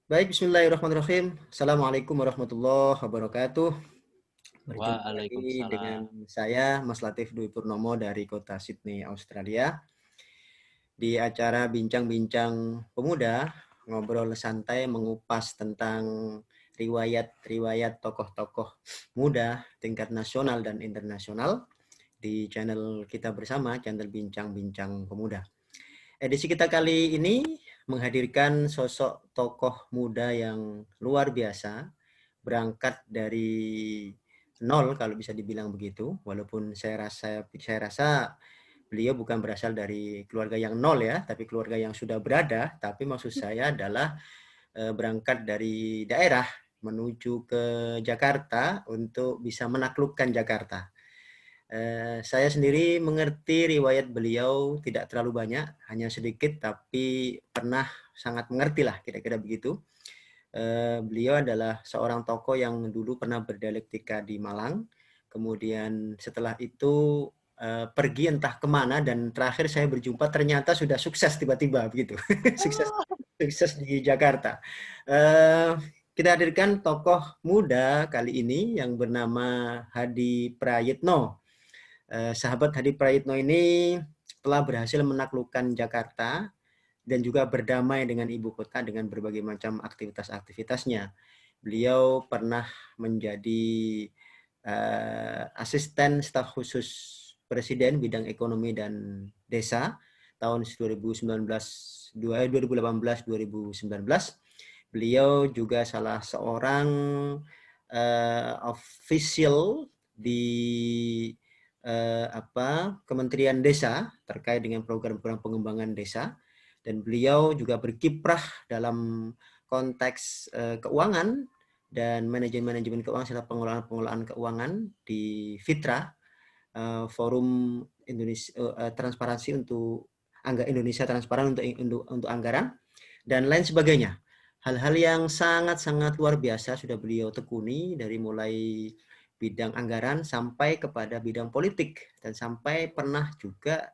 Baik, bismillahirrahmanirrahim. Assalamualaikum warahmatullahi wabarakatuh. Berjumpa lagi dengan Waalaikumsalam. saya, Mas Latif Dwi Purnomo dari kota Sydney, Australia. Di acara Bincang-Bincang Pemuda, ngobrol santai mengupas tentang riwayat-riwayat tokoh-tokoh muda tingkat nasional dan internasional di channel kita bersama, channel Bincang-Bincang Pemuda. Edisi kita kali ini menghadirkan sosok tokoh muda yang luar biasa, berangkat dari nol kalau bisa dibilang begitu, walaupun saya rasa beliau bukan berasal dari keluarga yang nol ya, tapi keluarga yang sudah berada. Tapi maksud saya adalah berangkat dari daerah menuju ke Jakarta untuk bisa menaklukkan Jakarta. Saya sendiri mengerti riwayat beliau tidak terlalu banyak, hanya sedikit, tapi pernah sangat mengerti lah, kira-kira begitu. Beliau adalah seorang tokoh yang dulu pernah berdialektika di Malang, kemudian setelah itu pergi entah kemana, dan terakhir saya berjumpa ternyata sudah sukses tiba-tiba begitu, sukses sukses di Jakarta. Uh, kita hadirkan tokoh muda kali ini yang bernama Hadi Prayitno. Sahabat Hadi Prayitno ini telah berhasil menaklukkan Jakarta dan juga berdamai dengan ibu kota dengan berbagai macam aktivitas-aktivitasnya. Beliau pernah menjadi asisten staf khusus Presiden bidang ekonomi dan desa tahun 2018-2019. Beliau juga salah seorang official di Kementerian Desa terkait dengan program-program pengembangan desa, dan beliau juga berkiprah dalam konteks keuangan dan manajemen keuangan serta pengelolaan keuangan di Fitra, Forum Indonesia Transparansi untuk Indonesia Transparan untuk anggaran dan lain sebagainya. Hal-hal yang sangat-sangat luar biasa sudah beliau tekuni, dari mulai bidang anggaran sampai kepada bidang politik, dan sampai pernah juga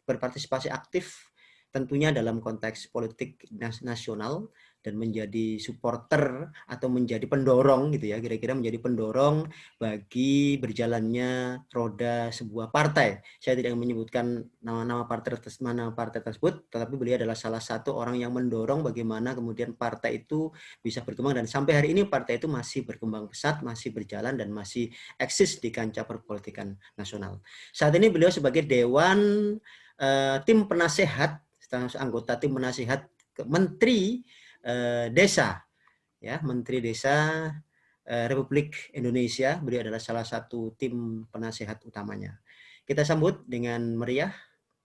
berpartisipasi aktif tentunya dalam konteks politik nasional, dan menjadi supporter atau menjadi pendorong gitu ya, kira-kira menjadi pendorong bagi berjalannya roda sebuah partai. Saya tidak menyebutkan nama partai tersebut, tetapi beliau adalah salah satu orang yang mendorong bagaimana kemudian partai itu bisa berkembang, dan sampai hari ini partai itu masih berkembang pesat, masih berjalan, dan masih eksis di kancah perpolitikan nasional. Saat ini beliau sebagai Dewan Tim Penasehat, anggota Tim Penasehat Menteri Desa, ya, Menteri Desa Republik Indonesia. Beliau adalah salah satu tim penasehat utamanya. Kita sambut dengan meriah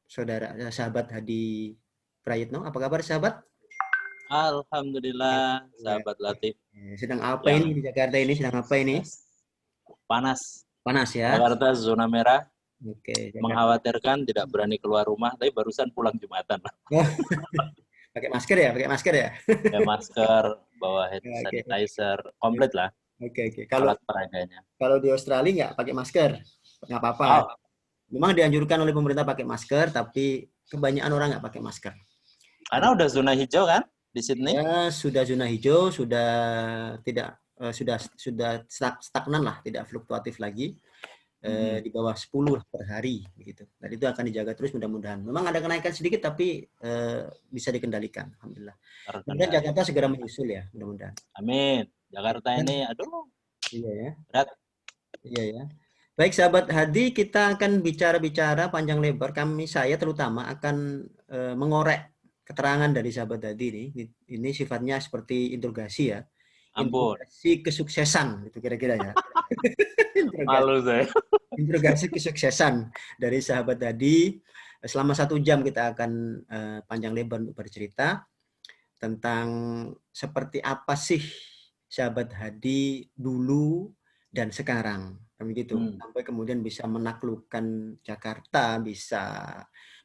sahabat Hadi Prayitno. Apa kabar sahabat? Alhamdulillah, Ya. sahabat Latif Sedang apa ini yang di Jakarta ini? Sedang apa ini? sukses. Panas. Panas ya. Jakarta zona merah, Oke, Jakarta. mengkhawatirkan tidak berani keluar rumah, tapi barusan pulang Jumatan. Pakai masker ya, pakai masker ya. Ya masker, bawa hand Oke, sanitizer, komplit lah oke. Kalau alat peraganya. kalau di Australia nggak pakai masker, nggak apa-apa. Oh, Memang dianjurkan oleh pemerintah pakai masker, tapi kebanyakan orang nggak pakai masker. karena udah zona hijau kan di Sydney? Ya, sudah zona hijau, sudah tidak sudah stagnan lah, tidak fluktuatif lagi, di bawah 10 per hari begitu. Dan itu akan dijaga terus mudah-mudahan. Memang ada kenaikan sedikit, tapi bisa dikendalikan, alhamdulillah. Kemudian Terkendali. Jakarta segera menyusul ya, mudah-mudahan. Amin. Jakarta ini, aduh, Iya ya, berat. iya ya. Baik sahabat Hadi, kita akan bicara-bicara panjang lebar. Saya terutama akan mengorek keterangan dari sahabat Hadi ini. Ini sifatnya seperti interogasi ya. Ampun, Interogasi kesuksesan, itu kira-kira ya. interogasi, malu saya. interogasi kesuksesan dari sahabat Hadi. Selama 1 jam kita akan panjang lebar untuk bercerita tentang seperti apa sih sahabat Hadi dulu dan sekarang, begitu, sampai kemudian bisa menaklukkan Jakarta, bisa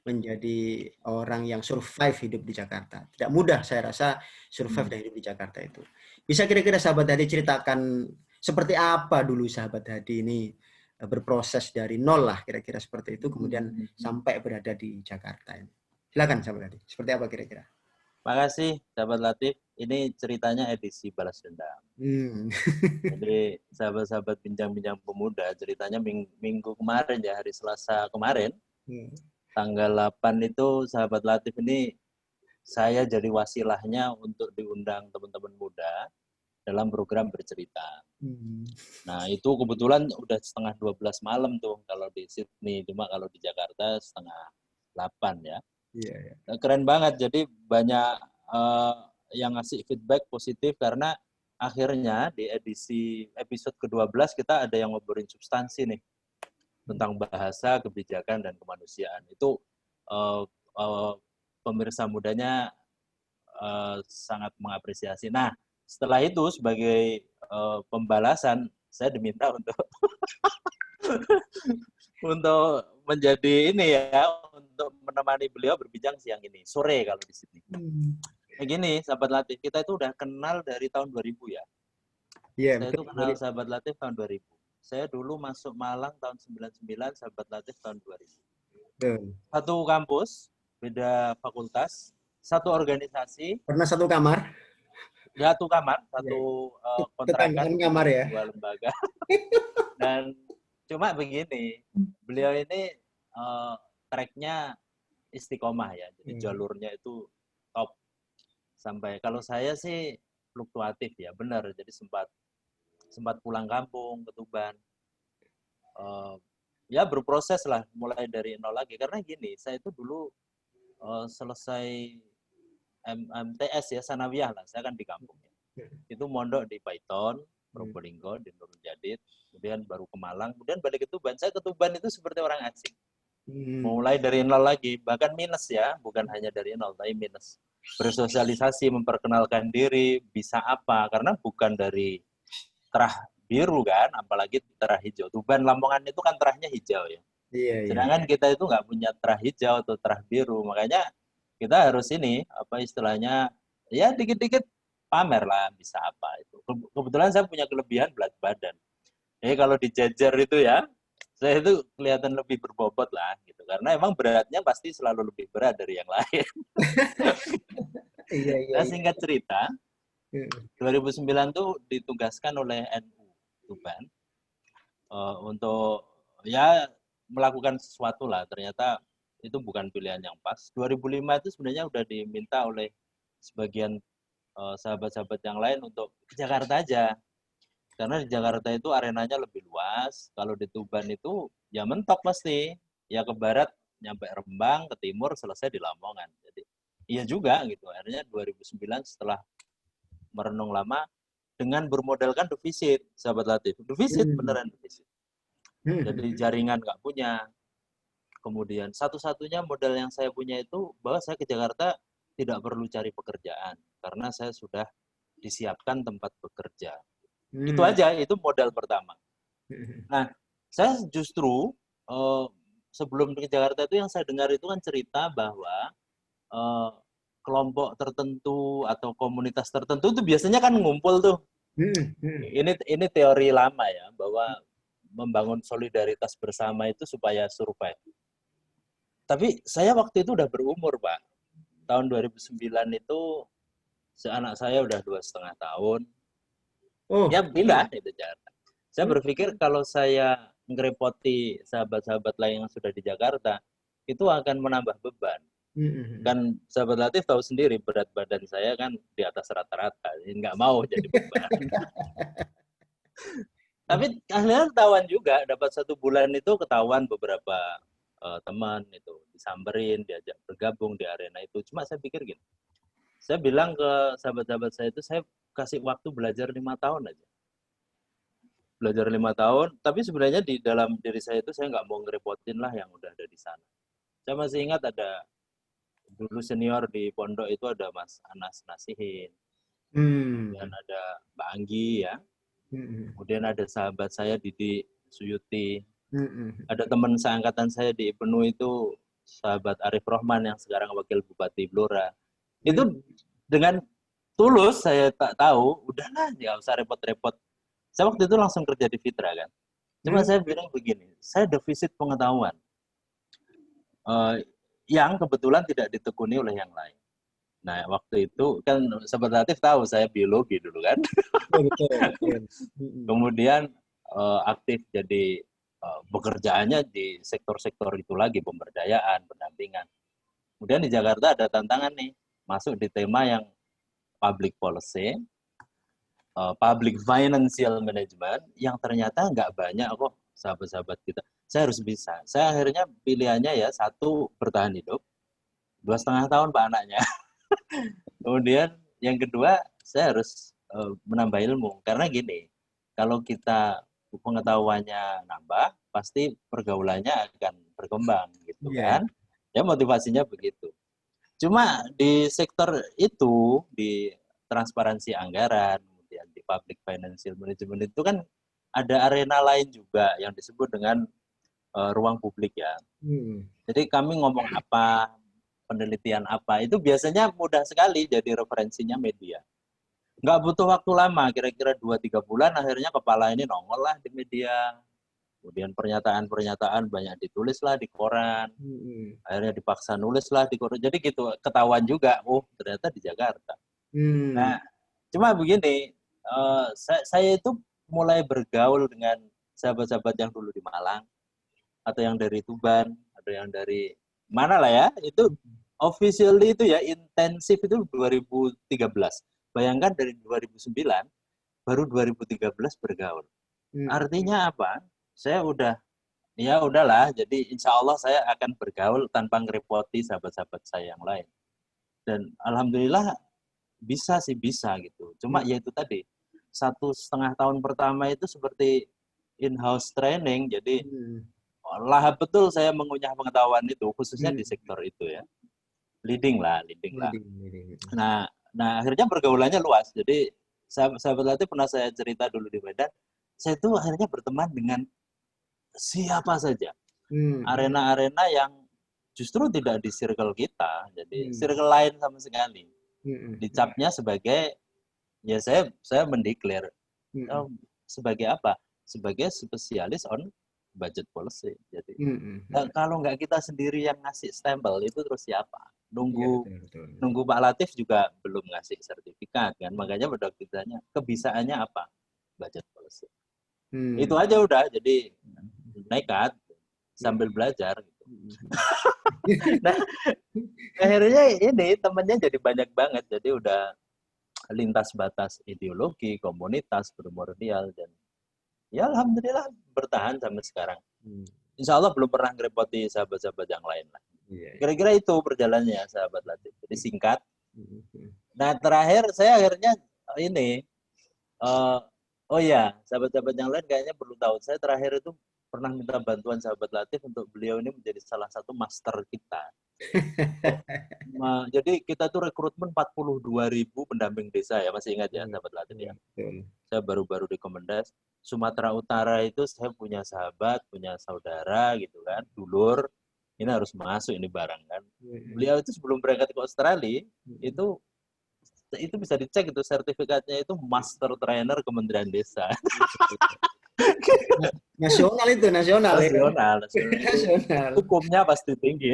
menjadi orang yang survive hidup di Jakarta. Tidak mudah saya rasa survive dan hidup di Jakarta itu. Bisa kira-kira sahabat Hadi ceritakan seperti apa dulu sahabat Hadi ini berproses dari nol lah, kira-kira seperti itu, kemudian sampai berada di Jakarta ini. Silakan sahabat Hadi, seperti apa kira-kira? Makasih, sahabat Latif. Ini ceritanya edisi balas dendam. Hmm. Jadi sahabat-sahabat bincang-bincang pemuda, ceritanya minggu kemarin ya, hari Selasa kemarin, tanggal 8 itu sahabat Latif ini saya jadi wasilahnya untuk diundang teman-teman muda dalam program bercerita. Nah itu kebetulan udah setengah 12 malam tuh kalau di Sydney, cuma kalau di Jakarta setengah 8 ya. Iya. Keren banget, jadi banyak yang ngasih feedback positif karena akhirnya di edisi episode ke-12 kita ada yang ngobrolin substansi nih tentang bahasa, kebijakan, dan kemanusiaan. Itu pemirsa mudanya sangat mengapresiasi. Nah, setelah itu sebagai pembalasan, saya diminta untuk untuk menjadi ini ya, untuk menemani beliau berbincang siang ini, sore kalau di sini. Gini, sahabat Latif, kita itu udah kenal dari tahun 2000 ya. Iya, Saya betul. itu kenal sahabat Latif tahun 2000. Saya dulu masuk Malang tahun 99, sahabat Latif tahun 2000. Betul. Satu kampus, beda fakultas, satu organisasi, Pernah satu kamar? satu kamar, Iya. satu kontrakan Tetanggaan di kamar ya? dua lembaga. Dan cuma begini, beliau ini tracknya istiqomah ya, jadi jalurnya itu top. Sampai kalau saya sih fluktuatif ya, benar. Jadi sempat pulang kampung ke Tuban. Ya berproses lah, mulai dari nol lagi. Karena gini, saya itu dulu selesai MTS ya, sanawiyah lah, saya kan di kampung ya. Itu mondok di Paiton, Probolinggo, di Nurul Jadid, kemudian baru ke Malang, kemudian balik ke Tuban. Saya ke Tuban itu seperti orang asing. Mulai dari nol lagi, bahkan minus ya, bukan hanya dari nol, tapi minus. Bersosialisasi, memperkenalkan diri, bisa apa, karena bukan dari terah biru kan, apalagi terah hijau. Tuban, Lamongan itu kan terahnya hijau ya. Iya. Sedangkan kita itu nggak punya terah hijau atau terah biru, makanya kita harus ini, apa istilahnya, ya dikit-dikit pamer lah, bisa apa itu. Kebetulan saya punya kelebihan berat badan. Jadi kalau dijajar itu ya, saya itu kelihatan lebih berbobot lah gitu. Karena emang beratnya pasti selalu lebih berat dari yang lain. Iya. Nah, singkat cerita, 2009 tuh ditugaskan oleh NU Tuban untuk ya melakukan sesuatu lah. Ternyata itu bukan pilihan yang pas. 2005 itu sebenarnya udah diminta oleh sebagian sahabat-sahabat yang lain untuk ke Jakarta aja. Karena di Jakarta itu arenanya lebih luas. Kalau di Tuban itu ya mentok pasti. Ya ke barat nyampe Rembang, ke timur selesai di Lamongan. Jadi iya juga gitu. Akhirnya 2009 setelah merenung lama dengan bermodalkan defisit, sahabat Latif. Defisit beneran defisit. Jadi jaringan nggak punya. Kemudian satu-satunya modal yang saya punya itu bahwa saya ke Jakarta tidak perlu cari pekerjaan karena saya sudah disiapkan tempat bekerja. Itu aja, itu modal pertama. Nah, saya justru sebelum ke Jakarta itu yang saya dengar itu kan cerita bahwa kelompok tertentu atau komunitas tertentu itu biasanya kan ngumpul tuh. Ini teori lama ya, bahwa membangun solidaritas bersama itu supaya survive. Tapi saya waktu itu udah berumur, Pak. Tahun 2009 itu anak saya udah 2,5 tahun. Ya pindah itu Jakarta. Saya berpikir kalau saya ngerepoti sahabat-sahabat lain yang sudah di Jakarta, itu akan menambah beban. Kan sahabat Latif tahu sendiri berat badan saya kan di atas rata-rata, nggak mau jadi beban. Tapi akhirnya ketahuan juga, dapat 1 bulan itu ketahuan beberapa teman itu disamperin, diajak bergabung di arena itu. Cuma saya pikir gini, saya bilang ke sahabat-sahabat saya itu, saya kasih waktu belajar 5 tahun aja. Belajar 5 tahun, tapi sebenarnya di dalam diri saya itu saya nggak mau ngerepotin lah yang udah ada di sana. Saya masih ingat ada dulu senior di pondok itu ada Mas Anas Nasihin, kemudian ada Mbak Anggi ya, kemudian ada sahabat saya Didi Suyuti, ada teman seangkatan saya di IPNU itu sahabat Arif Rohman yang sekarang wakil Bupati Blora. Itu dengan tulus saya tak tahu, udahlah nggak usah repot-repot. Saya waktu itu langsung kerja di Fitra kan. Cuma saya bilang begini, saya defisit pengetahuan yang kebetulan tidak ditekuni oleh yang lain. Nah, waktu itu kan Sahabat Latif tahu saya biologi dulu kan. Betul, betul. Kemudian aktif jadi pekerjaannya di sektor-sektor itu lagi, pemberdayaan, pendampingan. Kemudian di Jakarta ada tantangan nih, masuk di tema yang public policy, public financial management, yang ternyata nggak banyak kok sahabat-sahabat kita. Saya harus bisa. Saya akhirnya pilihannya ya, satu, bertahan hidup, 2,5 tahun Pak anaknya. Kemudian yang kedua, saya harus menambah ilmu. Karena gini, kalau kita pengetahuannya nambah, pasti pergaulannya akan berkembang gitu Iya. kan. Ya motivasinya begitu. Cuma di sektor itu, di transparansi anggaran, kemudian di public financial management itu kan ada arena lain juga yang disebut dengan ruang publik ya. Jadi kami ngomong apa, penelitian apa, itu biasanya mudah sekali jadi referensinya media. Nggak butuh waktu lama, kira-kira 2-3 bulan akhirnya kepala ini nongol lah di media. Kemudian pernyataan-pernyataan banyak ditulis lah di koran. Akhirnya dipaksa nulis lah di koran. Jadi gitu, ketahuan juga, oh ternyata di Jakarta. Nah, cuma begini, saya itu mulai bergaul dengan sahabat-sahabat yang dulu di Malang, atau yang dari Tuban, atau yang dari mana lah ya, itu officially itu ya intensif itu 2013. Bayangkan dari 2009 baru 2013 bergaul. Artinya apa? Saya udah ya udahlah, jadi insya Allah saya akan bergaul tanpa ngerepoti sahabat-sahabat saya yang lain. Dan alhamdulillah bisa sih, bisa gitu. Cuma ya itu tadi, 1,5 tahun pertama itu seperti in-house training, jadi lahap betul saya mengunyah pengetahuan itu, khususnya di sektor itu ya. Leading lah. Nah akhirnya pergaulannya luas. Jadi sahabat Latif pernah saya cerita dulu di Medan, saya itu akhirnya berteman dengan siapa saja. Arena-arena yang justru tidak di circle kita, jadi circle lain sama sekali. Dicapnya sebagai, ya saya mendeklar sebagai apa? Sebagai spesialis on budget policy. Jadi kalau nggak kita sendiri yang ngasih stempel itu terus siapa? Nunggu Pak Latif juga belum ngasih sertifikat kan, makanya pada kitanya kebisaannya apa? Budget policy. Itu aja udah, jadi nekat sambil belajar. Gitu. Nah, akhirnya ini temennya jadi banyak banget, jadi udah lintas batas ideologi, komunitas, primordial, dan ya alhamdulillah bertahan sampai sekarang. Insya Allah belum pernah ngerepoti sahabat-sahabat yang lain lah. Kira-kira itu perjalanannya sahabat Latif. Jadi singkat. Nah terakhir saya akhirnya ini, oh ya sahabat-sahabat yang lain kayaknya perlu tahu. Saya terakhir itu pernah minta bantuan sahabat Latif untuk beliau ini menjadi salah satu master kita. Jadi kita tuh rekrutmen 42.000 pendamping desa ya, masih ingat ya sahabat Latif ya. Saya baru-baru rekomendasi. Sumatera Utara itu saya punya sahabat, punya saudara gitu kan, dulur, ini harus masuk ini barang kan. Beliau itu sebelum berangkat ke Australia, itu bisa dicek itu sertifikatnya itu Master Trainer Kementerian Desa. Nasional. Hukumnya pasti tinggi.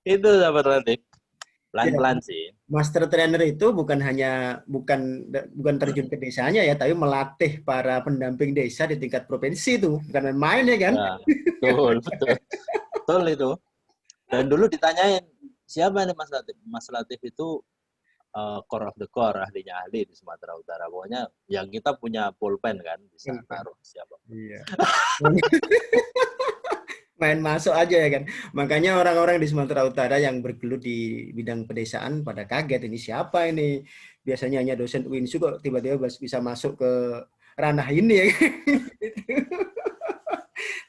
itu sahabat Latif. Pelan-pelan sih. Master trainer itu bukan terjun ke desanya ya, tapi melatih para pendamping desa di tingkat provinsi itu, bukan main ya kan? Ya, betul itu. Dan dulu ditanyain siapa nih Mas Latif? Mas Latif itu core of the core, ahlinya ahli di Sumatera Utara. Pokoknya yang kita punya pulpen kan bisa taruh siapa. Iya. Main masuk aja ya kan. Makanya orang-orang di Sumatera Utara yang bergelut di bidang pedesaan pada kaget, ini siapa ini? Biasanya hanya dosen UINSU kok tiba-tiba bisa masuk ke ranah ini ya.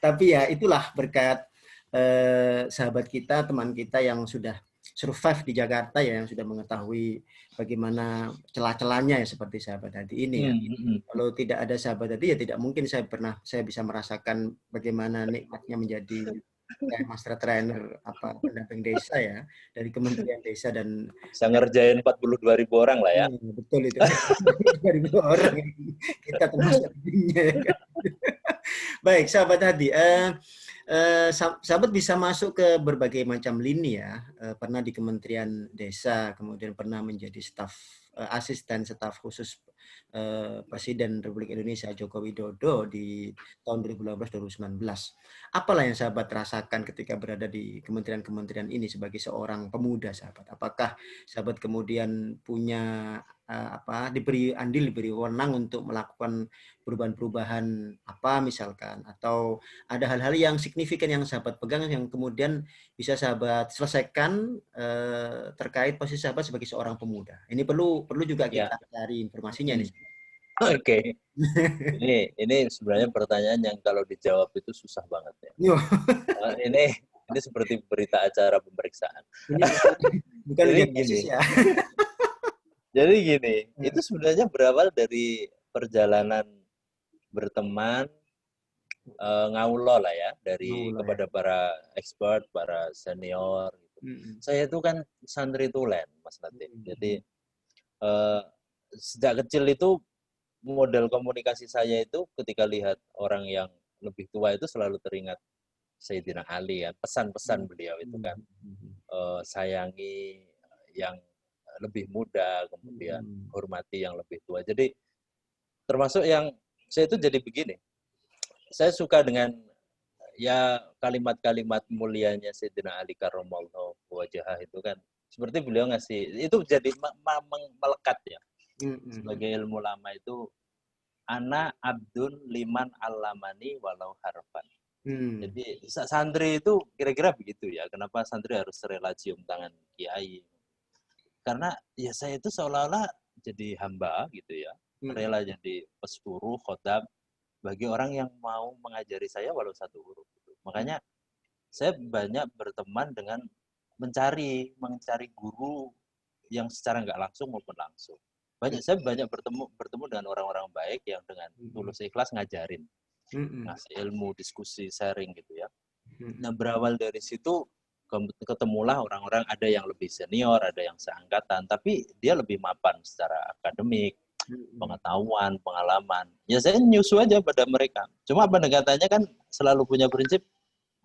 Tapi ya itulah berkat sahabat kita, teman kita yang sudah survive di Jakarta ya, yang sudah mengetahui bagaimana celah-celahnya ya, seperti sahabat Hadi ini ya. Kalau tidak ada sahabat Hadi ya tidak mungkin saya bisa merasakan bagaimana nikmatnya menjadi master trainer pendamping desa ya, dari Kementerian Desa dan bisa ngerjain 42.000 orang lah ya. Betul itu. 42.000 orang kita termasuk ya kan? Baik sahabat Hadi, Sahabat bisa masuk ke berbagai macam lini ya. Pernah di Kementerian Desa, kemudian pernah menjadi asisten staf khusus Presiden Republik Indonesia Joko Widodo di tahun 2018-2019. Apalah yang sahabat rasakan ketika berada di kementerian-kementerian ini sebagai seorang pemuda, sahabat? Apakah sahabat kemudian punya diberi andil, diberi wewenang untuk melakukan perubahan-perubahan apa misalkan, atau ada hal-hal yang signifikan yang sahabat pegang yang kemudian bisa sahabat selesaikan terkait posisi sahabat sebagai seorang pemuda. Ini perlu juga Ya, kita cari informasinya nih. oke. Ini sebenarnya pertanyaan yang kalau dijawab itu susah banget ya. Yo, Ini seperti berita acara pemeriksaan. ini bukan Jadi ujian gini, tesis ya. itu sebenarnya berawal dari perjalanan berteman, ngaulo lah ya, Mau lah ya. kepada para expert, para senior. Gitu. Mm-mm. Saya itu kan santri tulen, Mas Latif. Jadi Mm-mm. sejak kecil itu model komunikasi saya itu ketika lihat orang yang lebih tua itu selalu teringat Sayyidina Ali ya, pesan-pesan beliau itu kan, sayangi yang lebih muda, kemudian Mm-mm. hormati yang lebih tua. Jadi termasuk yang saya itu jadi begini, saya suka dengan ya kalimat-kalimat mulianya Sayyidina Ali karramallahu wajhah itu kan, seperti beliau ngasih, itu jadi melekat ya, Mm-mm. sebagai ilmu lama itu, ana abdun liman alamani walau harfan. Mm. Jadi santri itu kira-kira begitu ya. Kenapa santri harus rela cium tangan kiai? Karena ya saya itu seolah-olah jadi hamba gitu ya. Mm-mm. Rela jadi pesuruh, khodam bagi orang yang mau mengajari saya walau satu huruf. Gitu. Makanya saya banyak berteman dengan mencari guru yang secara nggak langsung maupun langsung. Saya banyak bertemu dengan orang-orang baik yang dengan tulus ikhlas ngajarin, Mm-mm. ngasih ilmu, diskusi, sharing gitu ya. Mm-mm. Nah, berawal dari situ ketemulah orang-orang, ada yang lebih senior, ada yang seangkatan, tapi dia lebih mapan secara akademik, Mm-mm. pengetahuan, pengalaman. Ya saya nyusu aja pada mereka. Cuma pendekatannya kan selalu punya prinsip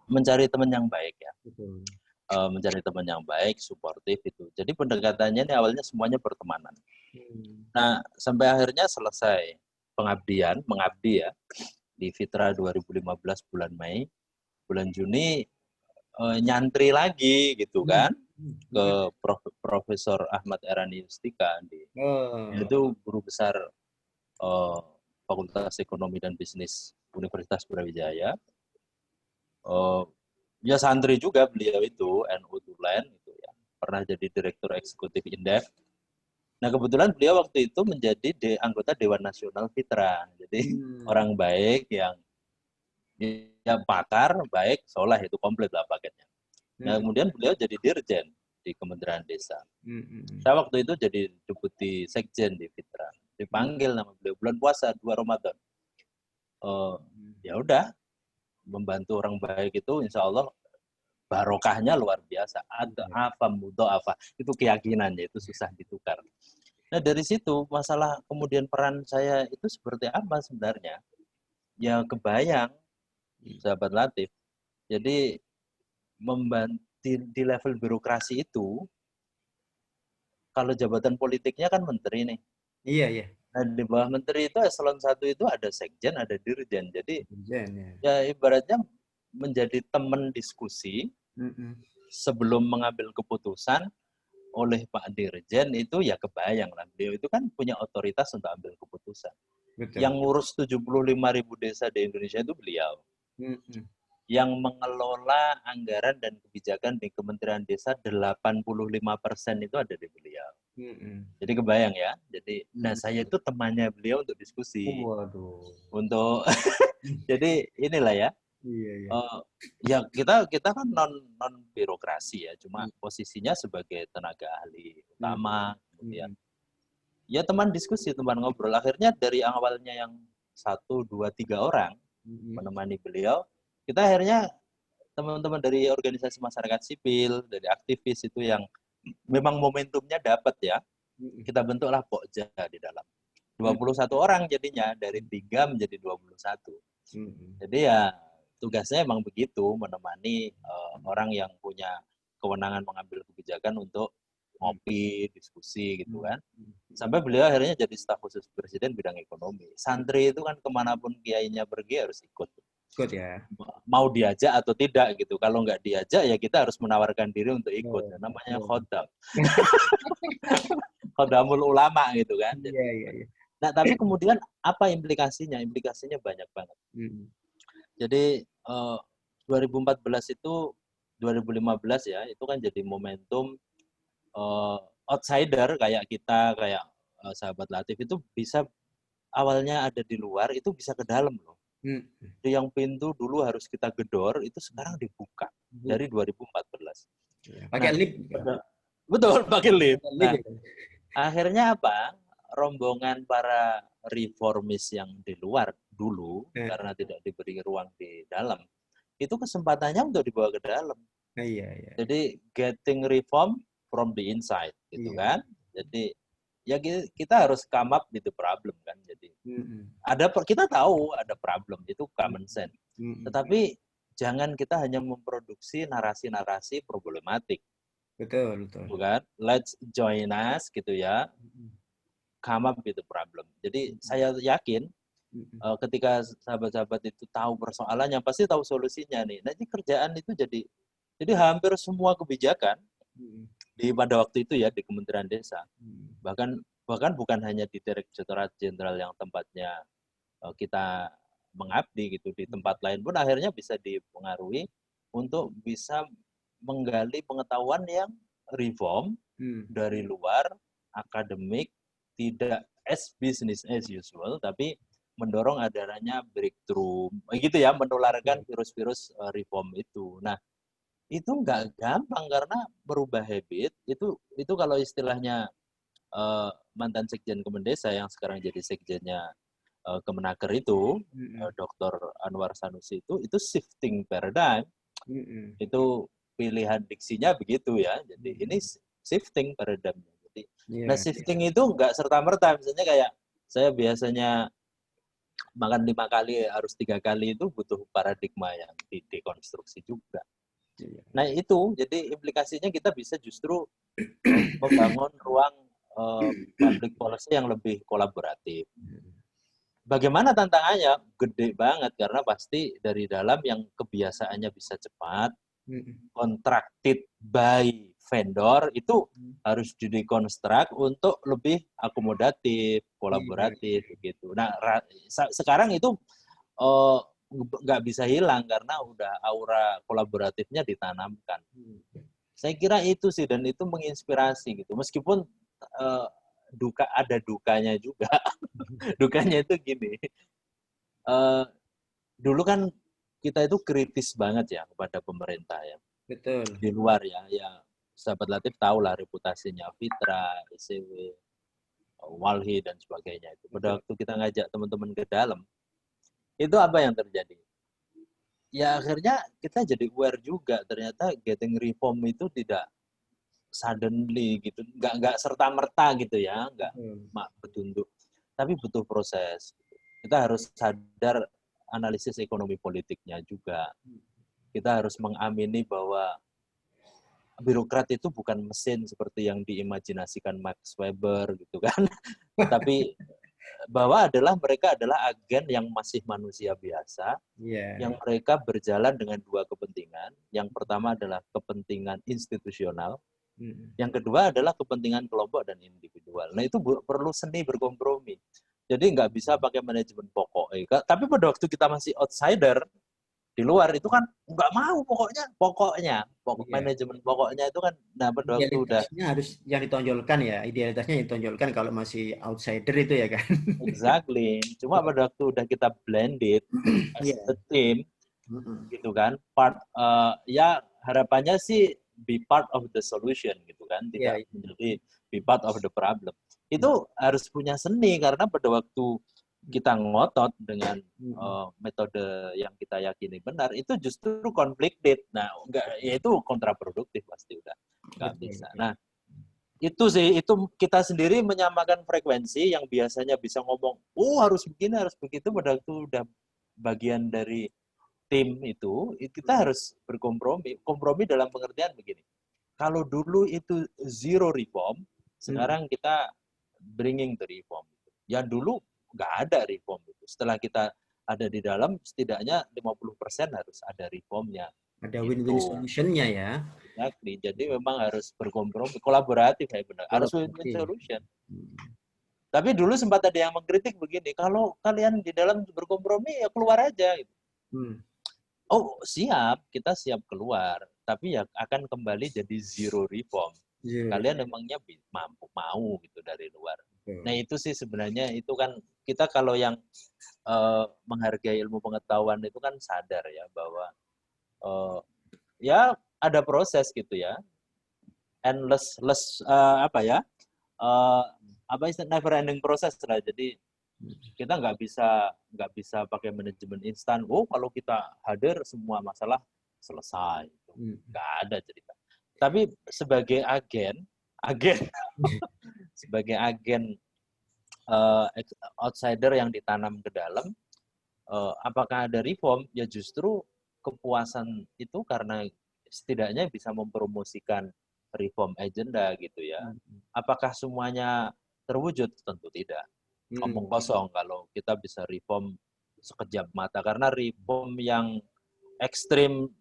mencari teman yang baik ya. Betul. Mencari teman yang baik, suportif itu. Jadi pendekatannya ini awalnya semuanya pertemanan. Mm. Nah, sampai akhirnya selesai mengabdi ya, di Fitra 2015 bulan Mei, bulan Juni nyantri lagi gitu kan ke Mm-mm. Profesor Ahmad Erani Yustika, Oh. yaitu guru besar uh, Fakultas Ekonomi dan Bisnis Universitas Brawijaya. Ya santri juga beliau itu, NU Tulen gitu ya. Pernah jadi Direktur Eksekutif Indef. Nah kebetulan beliau waktu itu menjadi anggota Dewan Nasional Fitra. Jadi Mm. orang baik yang ya pakar, baik, soleh, itu komplit lah paketnya. Nah Mm. kemudian beliau jadi dirjen di Kementerian Desa. Mm. Saya waktu itu jadi deputi sekjen di Fitra. Dipanggil nama beliau bulan puasa 2 Ramadan. Ya udah, membantu orang baik itu insya Allah barokahnya luar biasa. Ada Mm. apa mudo apa, itu keyakinannya, itu susah ditukar. Nah dari situ masalah kemudian peran saya itu seperti apa sebenarnya? Ya kebayang, sahabat Latif. Jadi membantu di level birokrasi itu, kalau jabatan politiknya kan menteri nih. Iya, iya. Nah di bawah menteri itu eselon 1 itu ada sekjen, ada dirjen. Jadi Dirjen ya. ya ibaratnya menjadi teman diskusi Mm-mm. sebelum mengambil keputusan oleh Pak Dirjen itu, ya kebayang lah. Beliau itu kan punya otoritas untuk ambil keputusan. Betul. Yang ngurus 75.000 desa di Indonesia itu beliau. Mm-mm. Yang mengelola anggaran dan kebijakan di Kementerian Desa 85% itu ada di beliau. Mm-mm. Jadi kebayang ya. Jadi nah Mm-mm. saya itu temannya beliau untuk diskusi. Waduh. Untuk jadi inilah ya. Iya, iya. Ya kita kan non birokrasi ya, cuma Mm. posisinya sebagai tenaga ahli Mm. utama, kemudian Mm. ya teman diskusi, teman ngobrol. Akhirnya dari awalnya yang 1, 2, 3 orang Mm. menemani beliau, kita akhirnya teman-teman dari organisasi masyarakat sipil, dari aktivis itu yang memang momentumnya dapat ya, Mm. kita bentuklah Pokja di dalam. Mm. 21 orang jadinya, dari 3 menjadi 21. Mm. Jadi ya tugasnya emang begitu, menemani orang yang punya kewenangan mengambil kebijakan untuk ngopi, diskusi gitu kan. Sampai beliau akhirnya jadi staf khusus presiden bidang ekonomi. Santri itu kan kemanapun kiainya pergi harus ikut. Ikut ya. Mau diajak atau tidak gitu. Kalau nggak diajak ya kita harus menawarkan diri untuk ikut. Oh, Namanya oh. khodam. Khodamul ulama gitu kan. Iya, iya, iya. Nah, tapi kemudian apa implikasinya? Implikasinya banyak banget. Jadi 2014 itu 2015 ya, itu kan jadi momentum outsider kayak kita, kayak sahabat Latif itu bisa awalnya ada di luar, itu bisa ke dalam loh. Jadi yang pintu dulu harus kita gedor, itu sekarang dibuka dari 2014. Pakai lift. Betul, pakai lift. Nah, akhirnya apa? Rombongan para reformis yang di luar dulu, karena tidak diberi ruang di dalam, itu kesempatannya untuk dibawa ke dalam. Iya. Jadi getting reform from the inside, gitu kan? Jadi ya kita harus come up with the problem kan. Jadi kita tahu ada problem, itu common sense. Tetapi jangan kita hanya memproduksi narasi-narasi problematik. Betul. Bukan? Let's join us gitu ya. Come up with the problem. Jadi saya yakin ketika sahabat-sahabat itu tahu persoalannya, pasti tahu solusinya nih. Nanti kerjaan itu jadi hampir semua kebijakan pada waktu itu ya di Kementerian Desa. Bahkan bukan hanya di Direktorat Jenderal yang tempatnya kita mengabdi gitu, di tempat lain pun akhirnya bisa dipengaruhi untuk bisa menggali pengetahuan yang reform dari luar, akademik, tidak as business as usual, tapi mendorong adanya breakthrough, gitu ya, menularkan virus-virus reform itu. Nah, itu nggak gampang karena merubah habit itu kalau istilahnya mantan sekjen Kemendesa yang sekarang jadi sekjennya Kemenaker itu, Dr. Anwar Sanusi itu shifting paradigm, itu pilihan diksinya begitu ya. Jadi ini shifting paradigmnya. Jadi, nah shifting itu nggak serta merta, misalnya kayak saya biasanya makan 5 kali harus 3 kali, itu butuh paradigma yang dekonstruksi juga. Nah itu, jadi implikasinya kita bisa justru membangun ruang public policy yang lebih kolaboratif. Bagaimana tantangannya? Gede banget, karena pasti dari dalam yang kebiasaannya bisa cepat, contracted by vendor, itu harus dikonstruk untuk lebih akomodatif, kolaboratif, begitu. Nah, sekarang itu nggak bisa hilang karena udah aura kolaboratifnya ditanamkan. Saya kira itu sih, dan itu menginspirasi gitu. Meskipun ada dukanya juga. Dukanya itu gini. Dulu kan kita itu kritis banget ya kepada pemerintah ya. Betul. Di luar ya sahabat Latif tahu lah reputasinya Fitra, ICW, Walhi dan sebagainya itu. Pada waktu kita ngajak teman-teman ke dalam, itu apa yang terjadi? Ya akhirnya kita jadi aware juga, ternyata getting reform itu tidak suddenly gitu, nggak serta merta gitu ya, nggak betunduk, tapi butuh proses. Kita harus sadar analisis ekonomi politiknya juga. Kita harus mengamini bahwa birokrat itu bukan mesin seperti yang diimajinasikan Max Weber gitu kan, tapi bahwa mereka adalah agen yang masih manusia biasa, yang mereka berjalan dengan dua kepentingan. Yang pertama adalah kepentingan institusional, yang kedua adalah kepentingan kelompok dan individual. Nah itu perlu seni berkompromi. Jadi nggak bisa pakai manajemen pokok. Tapi pada waktu kita masih outsider di luar itu kan nggak mau manajemen pokoknya itu kan. Nah pada waktu udah harus yang ditonjolkan ya, idealitasnya ditonjolkan kalau masih outsider itu ya kan. Exactly. Cuma pada waktu udah kita blended as a team, gitu kan, ya harapannya sih be part of the solution gitu kan, tidak menjadi be part of the problem. Itu harus punya seni, karena pada waktu kita ngotot dengan metode yang kita yakini benar, itu justru conflicted. Nah, ya itu kontraproduktif, pasti udah nggak bisa. Nah, itu sih, itu kita sendiri menyamakan frekuensi yang biasanya bisa ngomong, harus begini, harus begitu, pada waktu udah bagian dari tim itu kita harus berkompromi. Kompromi dalam pengertian begini. Kalau dulu itu zero reform, sekarang kita bringing the reform. Yang dulu nggak ada reform itu. Setelah kita ada di dalam, setidaknya 50% harus ada reformnya. Ada win-win Itu. solution-nya ya. Exactly. Jadi memang harus berkompromi, kolaboratif ya benar. Harus win-win solution. Tapi dulu sempat ada yang mengkritik begini, kalau kalian di dalam berkompromi ya keluar aja. Oh siap, kita siap keluar. Tapi ya akan kembali jadi zero reform. Kalian emangnya mampu mau gitu dari luar. Nah itu sih sebenarnya itu kan kita kalau yang menghargai ilmu pengetahuan itu kan sadar ya bahwa ya ada proses gitu ya, endless apa ya, apa istilah never ending proses lah. Jadi kita nggak bisa pakai manajemen instan. Oh kalau kita hadir semua masalah selesai, nggak ada cerita. Tapi sebagai agen sebagai agen outsider yang ditanam ke dalam, apakah ada reform? Ya justru kepuasan itu karena setidaknya bisa mempromosikan reform agenda gitu ya. Apakah semuanya terwujud? Tentu tidak. Omong kosong kalau kita bisa reform sekejap mata. Karena reform yang ekstrim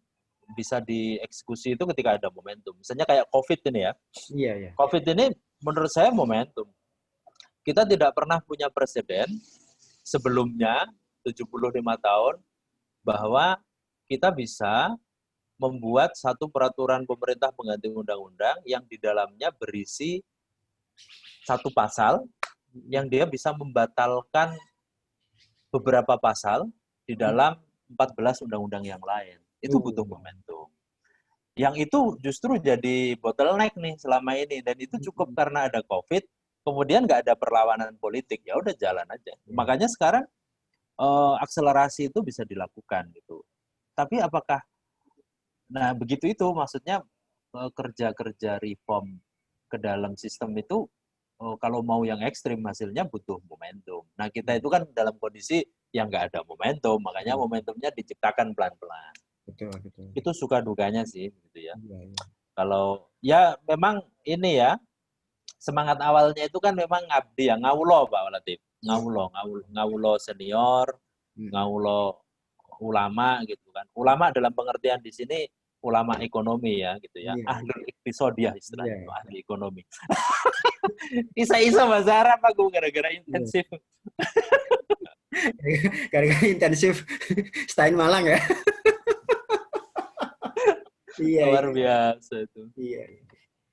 bisa dieksekusi itu ketika ada momentum. Misalnya kayak COVID ini ya. COVID ini menurut saya momentum. Kita tidak pernah punya presiden sebelumnya 75 tahun bahwa kita bisa membuat satu peraturan pemerintah pengganti undang-undang yang di dalamnya berisi satu pasal yang dia bisa membatalkan beberapa pasal di dalam 14 undang-undang yang lain. Itu butuh momentum. Yang itu justru jadi bottleneck nih selama ini. Dan itu cukup karena ada COVID, kemudian nggak ada perlawanan politik. Ya udah jalan aja. Makanya sekarang akselerasi itu bisa dilakukan gitu. Tapi apakah, nah begitu itu maksudnya kerja-kerja reform ke dalam sistem itu kalau mau yang ekstrim hasilnya butuh momentum. Nah kita itu kan dalam kondisi yang nggak ada momentum, makanya momentumnya diciptakan pelan-pelan. Betul. Itu suka dukanya sih, gitu ya. Kalau ya memang ini ya semangat awalnya itu kan memang ngabdi ya, ngawulo Pak Latif, ngawulo senior, ngawulo ulama gitu kan. Ulama dalam pengertian di sini ulama ekonomi ya gitu ya, ahli iqtisodiyah istilahnya, ahli ekonomi. Isa-isa bahasa Arab aku gara-gara intensif. Gara-gara intensif Stein Malang ya. Luar biasa itu. Iya.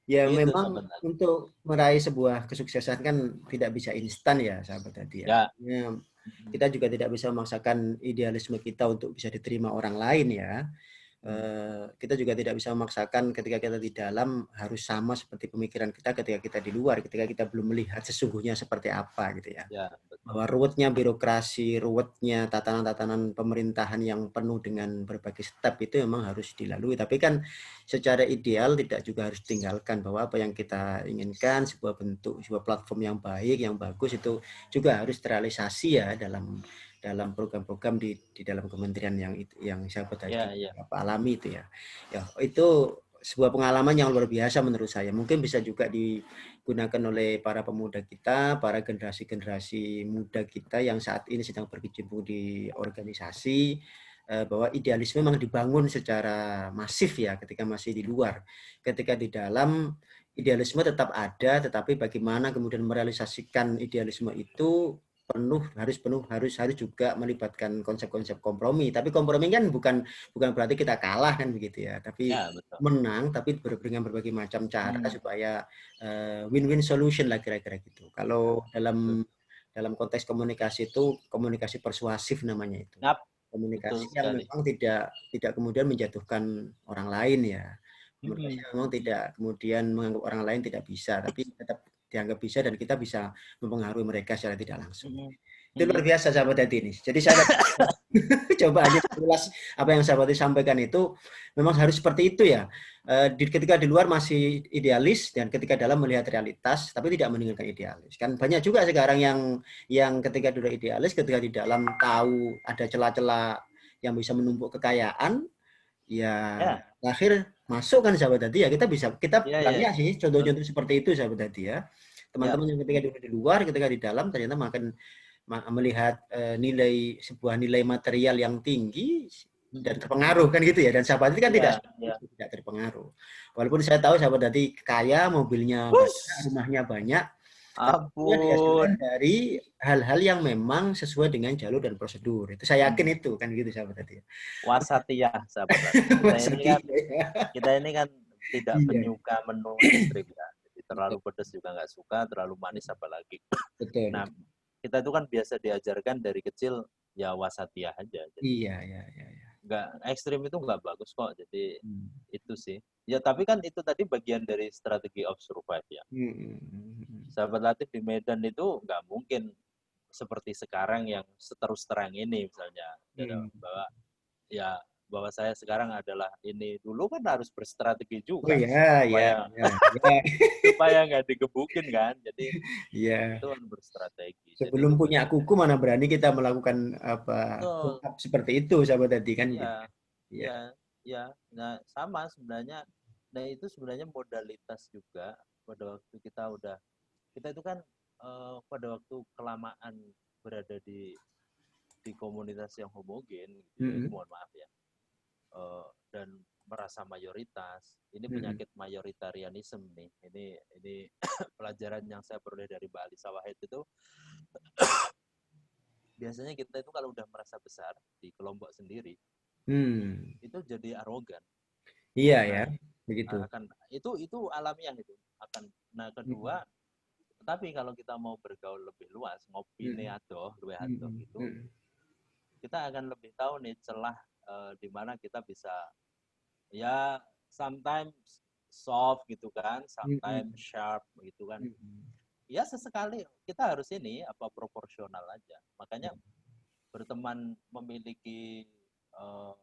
Ya itu memang sebenarnya. Untuk meraih sebuah kesuksesan kan tidak bisa instan ya sahabat tadi ya. Kita juga tidak bisa memaksakan idealisme kita untuk bisa diterima orang lain ya. Kita juga tidak bisa memaksakan ketika kita di dalam harus sama seperti pemikiran kita ketika kita di luar, ketika kita belum melihat sesungguhnya seperti apa gitu ya. Bahwa ruwetnya birokrasi, ruwetnya tatanan-tatanan pemerintahan yang penuh dengan berbagai step itu memang harus dilalui. Tapi kan secara ideal tidak juga harus ditinggalkan bahwa apa yang kita inginkan, sebuah bentuk, sebuah platform yang baik, yang bagus itu juga harus terrealisasi ya dalam program-program di dalam kementerian yang saya tadi alami itu ya. Ya itu sebuah pengalaman yang luar biasa menurut saya. Mungkin bisa juga digunakan oleh para pemuda kita, para generasi muda kita yang saat ini sedang berkecimpung di organisasi, bahwa idealisme memang dibangun secara masif ya ketika masih di luar. Ketika di dalam idealisme tetap ada, tetapi bagaimana kemudian merealisasikan idealisme itu harus juga melibatkan konsep-konsep kompromi. Tapi kompromi kan bukan berarti kita kalah kan begitu ya. Tapi menang, tapi dengan berbagai macam cara supaya win-win solution lah kira-kira gitu. Kalau dalam konteks komunikasi itu komunikasi persuasif namanya itu. Komunikasi yang memang tidak kemudian menjatuhkan orang lain ya. Komunikasi memang tidak kemudian menganggap orang lain tidak bisa, tapi tetap dianggap bisa dan kita bisa mempengaruhi mereka secara tidak langsung. Itu luar biasa sahabat hati ini. Jadi saya coba aja jelas apa yang sahabat sampaikan itu memang harus seperti itu ya. Ketika di luar masih idealis dan ketika dalam melihat realitas tapi tidak meninggalkan idealis. Kan banyak juga sekarang yang ketika dulu idealis ketika di dalam tahu ada celah-celah yang bisa menumpuk kekayaan, ya Ya, terakhir masuk kan sahabat tadi ya, kita iya, iya, banyak iya. sih Betul. contoh-contoh seperti itu sahabat tadi ya. Ya, Teman-teman yang ketika duduk di luar, ketika di dalam ternyata makin melihat sebuah nilai material yang tinggi dan terpengaruh kan gitu ya. Dan sahabat itu kan iya, iya. tidak terpengaruh. Walaupun saya tahu sahabat tadi kaya, mobilnya banyak, Wush, rumahnya banyak, tapi dia ampun. dihasilkan dari hal-hal yang memang sesuai dengan jalur dan prosedur. Itu saya yakin itu kan gitu sahabat tadi. Wasatiyah, sahabat Latif. Masa iya. Kita ini kan tidak Iya, penyuka menu ekstrim ya. Jadi terlalu betul, pedas juga nggak suka, terlalu manis apalagi. betul, Nah, betul. kita itu kan biasa diajarkan dari kecil ya wasatiyah aja. Jadi Iya, iya, iya, iya. nggak ekstrim itu nggak bagus kok. Jadi Hmm. itu sih. Ya tapi kan itu tadi bagian dari strategi of survive ya. Hmm. Sahabat Latif di Medan itu nggak mungkin seperti sekarang yang seterus terang ini misalnya. Hmm. Bahwa ya bahwa saya sekarang adalah ini dulu kan harus berstrategi Oh juga iya, iya, supaya iya, iya. supaya nggak digebukin kan jadi Iya. itu kan berstrategi jadi Sebelum itu punya bagian kuku dari mana berani kita melakukan betul seperti itu sahabat tadi kan iya gitu. Iya. iya iya nah sama sebenarnya nah itu sebenarnya modalitas juga pada waktu kita itu kan pada waktu kelamaan berada di komunitas yang homogen gitu ya ini Mm-mm. mohon maaf ya dan merasa mayoritas. Ini Mm-mm. penyakit mayoritarianisme nih. Ini pelajaran yang saya peroleh dari Mbak Alisa Wahid itu biasanya kita itu kalau udah merasa besar di kelompok sendiri Hmm. itu jadi arogan. Iya ya, Nah, begitu. akan itu alamiah itu. Akan nah Mm-mm. kedua, tapi kalau kita mau bergaul lebih luas, ngopi Mm-mm. adoh, luwih adoh Mm-mm. gitu, Mm-mm. kita akan lebih tahu nih celah di mana kita bisa ya sometimes soft gitu kan, sometimes Mm-mm. sharp gitu kan. Mm-mm. Ya sesekali kita harus ini apa proporsional aja. Makanya berteman memiliki uh,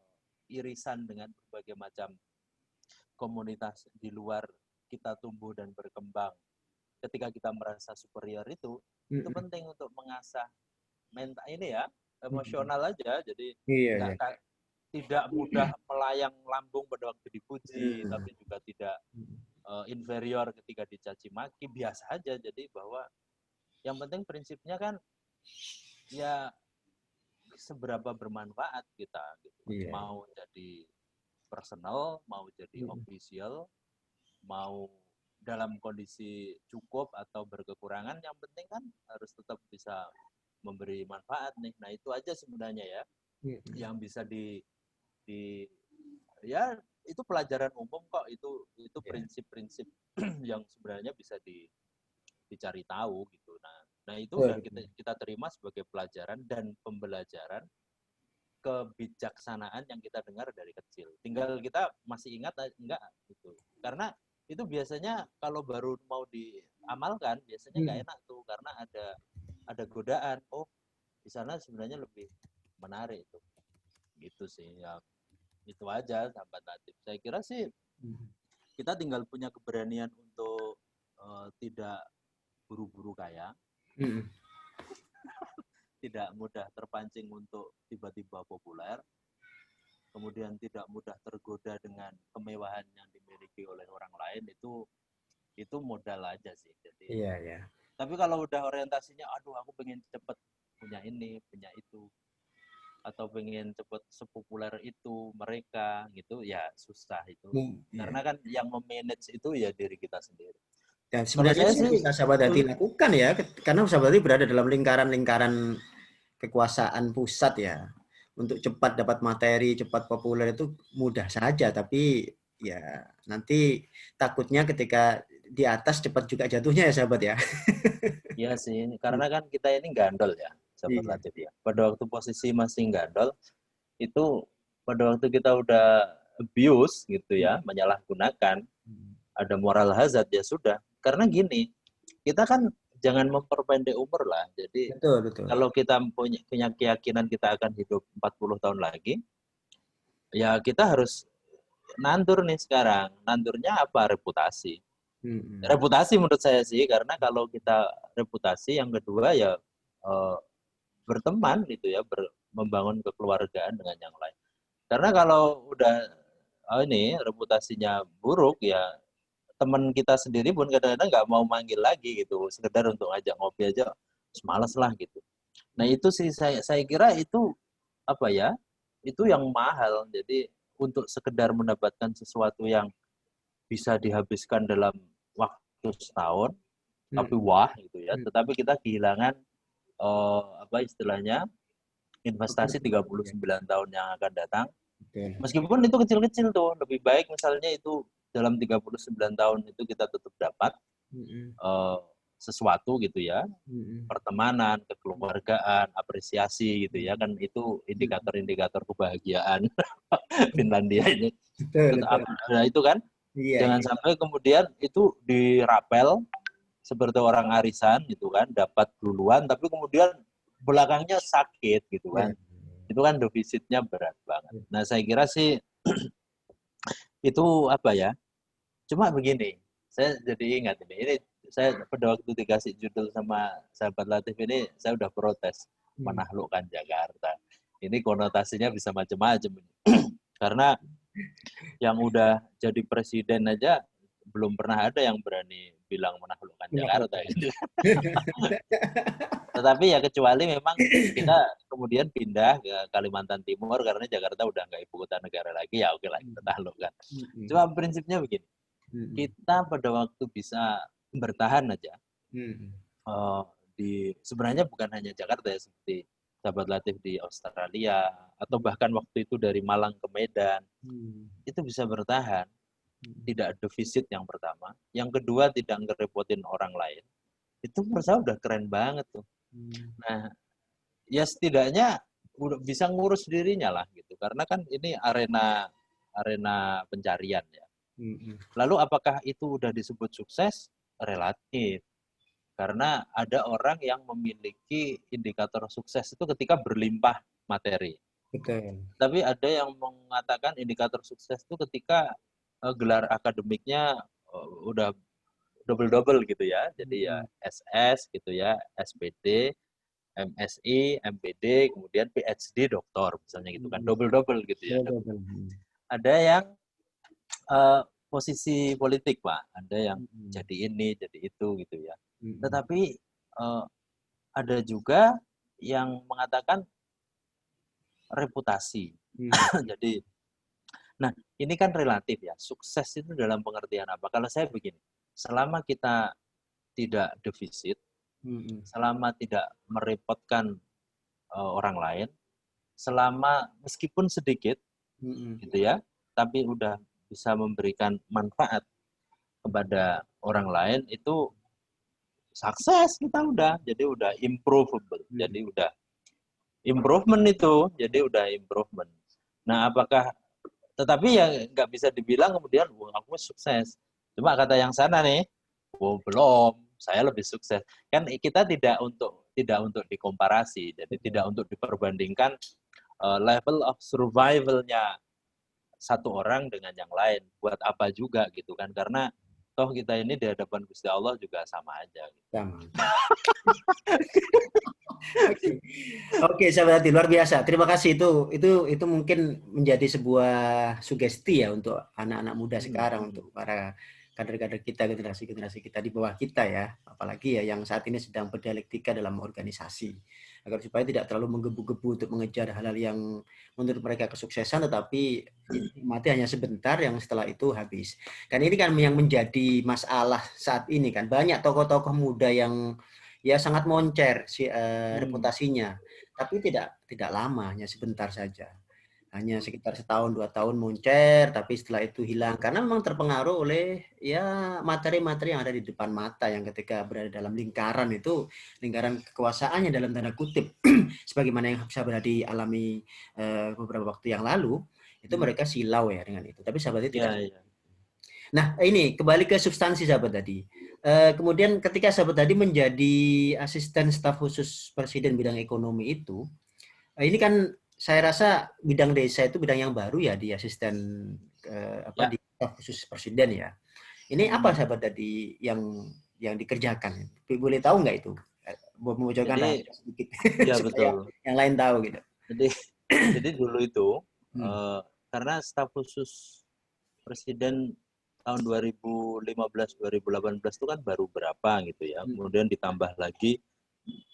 irisan dengan berbagai macam komunitas di luar kita tumbuh dan berkembang. Ketika kita merasa superior itu Mm-mm. penting untuk mengasah mental ini ya, Mm-mm. emosional aja. Jadi Iya nggak ya. tidak mudah melayang lambung pada waktu dipuji, Mm. tapi juga tidak inferior ketika dicaci maki biasa aja jadi bahwa yang penting prinsipnya kan ya seberapa bermanfaat kita gitu Iya. mau jadi personal mau jadi Mm-mm. official mau dalam kondisi cukup atau berkekurangan yang penting kan harus tetap bisa memberi manfaat nih nah itu aja sebenarnya ya Mm-mm. yang bisa di ya itu pelajaran umum kok itu Iya. prinsip-prinsip yang sebenarnya bisa dicari tahu gitu. Nah itu Betul, udah betul. kita terima sebagai pelajaran dan pembelajaran kebijaksanaan yang kita dengar dari kecil. Tinggal kita masih ingat enggak gitu. Karena itu biasanya kalau baru mau diamalkan biasanya nggak Mm. enak tuh karena ada godaan. Oh, di sana sebenarnya lebih menarik tuh. Gitu sih ya. Itu aja sahabat Latif. Saya kira sih Mm. kita tinggal punya keberanian untuk tidak buru-buru kaya, Mm. tidak mudah terpancing untuk tiba-tiba populer, kemudian tidak mudah tergoda dengan kemewahan yang dimiliki oleh orang lain itu modal aja sih. Jadi Iya ya. tapi kalau udah orientasinya aduh aku pengen cepet punya ini, punya itu atau pengen cepet sepopuler itu mereka gitu ya susah itu. Iya. Karena kan yang memanage itu ya diri kita sendiri. Dan Kalau sebenarnya saya sih sih bisa sahabat hati lakukan ya, karena sahabat hati berada dalam lingkaran-lingkaran kekuasaan pusat ya. Untuk cepat dapat materi, cepat populer itu mudah saja, tapi ya nanti takutnya ketika di atas cepat juga jatuhnya ya sahabat ya. iya sih, karena kan kita ini gandol ya, sahabat Iya. Latif ya. Pada waktu posisi masih gandol, itu pada waktu kita udah abuse gitu ya, menyalahgunakan, ada moral hazard ya sudah. Karena gini, kita kan jangan memperpendek umur lah. Jadi Betul, betul. kalau kita punya keyakinan kita akan hidup 40 tahun lagi, ya kita harus nandur nih sekarang. Nandurnya apa? Reputasi. Mm-mm. Reputasi menurut saya sih, karena kalau kita reputasi, yang kedua ya berteman gitu ya, membangun kekeluargaan dengan yang lain. Karena kalau udah ini reputasinya buruk ya teman kita sendiri pun kadang-kadang nggak mau manggil lagi gitu, sekedar untuk ngajak ngopi aja males lah gitu. Nah itu sih saya kira itu apa ya, itu yang mahal. Jadi untuk sekedar mendapatkan sesuatu yang bisa dihabiskan dalam waktu setahun, tapi wah gitu ya. Tetapi kita kehilangan apa istilahnya investasi 39 tahun yang akan datang. Meskipun itu kecil-kecil tuh, lebih baik misalnya itu dalam 39 tahun itu kita tetap dapat sesuatu gitu ya, pertemanan, kekeluargaan, apresiasi gitu ya, kan itu indikator-indikator kebahagiaan Finlandia ini. Nah itu kan, jangan sampai kemudian itu dirapel seperti orang arisan gitu kan, dapat duluan tapi kemudian belakangnya sakit gitu kan. Itu kan defisitnya berat banget. Nah saya kira sih itu apa ya, cuma begini, saya jadi ingat ini saya pada waktu dikasih judul sama sahabat Latif ini, saya udah protes menaklukkan Jakarta. Ini konotasinya bisa macam-macam. Karena yang udah jadi presiden aja belum pernah ada yang berani bilang menaklukkan Jakarta. Gitu. Tetapi ya kecuali memang kita kemudian pindah ke Kalimantan Timur karena Jakarta udah nggak ibu kota negara lagi, ya oke lah kita taklukkan. Cuma prinsipnya begini, kita pada waktu bisa bertahan aja di sebenarnya bukan hanya Jakarta ya, seperti sahabat Latif di Australia atau bahkan waktu itu dari Malang ke Medan itu bisa bertahan, tidak defisit yang pertama, yang kedua tidak ngerepotin orang lain, itu menurut saya udah keren banget tuh. Nah ya setidaknya udah bisa ngurus dirinya lah gitu, karena kan ini arena pencarian ya. Lalu apakah itu udah disebut sukses? Relatif. Karena ada orang yang memiliki indikator sukses itu ketika berlimpah materi. Betul. Tapi ada yang mengatakan indikator sukses itu ketika gelar akademiknya udah double-double gitu ya. Jadi ya SS gitu ya, SPD, MSI, MPD, kemudian PhD doktor misalnya gitu kan, double-double gitu ya. Ada yang posisi politik Pak, ada yang jadi ini, jadi itu gitu ya. Tetapi ada juga yang mengatakan reputasi. Jadi, nah ini kan relatif ya. Sukses itu dalam pengertian apa? Kalau saya begini, selama kita tidak defisit, selama tidak merepotkan orang lain, selama meskipun sedikit, gitu ya, tapi udah bisa memberikan manfaat kepada orang lain, itu sukses kita udah. Jadi udah improvable. Jadi udah improvement itu. Jadi udah improvement. Nah, apakah tetapi ya nggak bisa dibilang kemudian wah aku sukses. Cuma kata yang sana nih, oh belum, saya lebih sukses. Kan kita tidak untuk dikomparasi, jadi tidak untuk diperbandingkan level of survival-nya satu orang dengan yang lain. Buat apa juga gitu kan? Karena toh kita ini di hadapan Gusti Allah juga sama aja. Gitu. Sama. Oke, sahabat hati, luar biasa. Terima kasih, itu mungkin menjadi sebuah sugesti ya untuk anak-anak muda sekarang, untuk para kader-kader kita, generasi-generasi kita di bawah kita ya, apalagi ya yang saat ini sedang berdialektika dalam organisasi, agar supaya tidak terlalu menggebu-gebu untuk mengejar hal-hal yang menurut mereka kesuksesan, tetapi mati hanya sebentar, yang setelah itu habis. Kan ini kan yang menjadi masalah saat ini kan, banyak tokoh-tokoh muda yang ya sangat moncer reputasinya, tapi tidak lama, hanya sebentar saja, hanya sekitar setahun 2 tahun moncer, tapi setelah itu hilang karena memang terpengaruh oleh ya materi-materi yang ada di depan mata, yang ketika berada dalam lingkaran itu, lingkaran kekuasaannya dalam tanda kutip, sebagaimana yang bisa dialami beberapa waktu yang lalu, itu mereka silau ya dengan itu, tapi sahabat itu tidak. Nah ini kembali ke substansi sahabat tadi. Kemudian ketika sahabat tadi menjadi asisten staf khusus presiden bidang ekonomi itu, ini kan saya rasa bidang desa itu bidang yang baru ya di asisten di staf khusus presiden ya. Ini apa sahabat tadi yang dikerjakan? Boleh tahu nggak itu? Membocorkan sedikit ya, supaya betul. yang lain tahu gitu. Jadi jadi dulu itu Hmm. karena staf khusus presiden tahun 2015-2018 itu kan baru berapa gitu ya. Kemudian ditambah lagi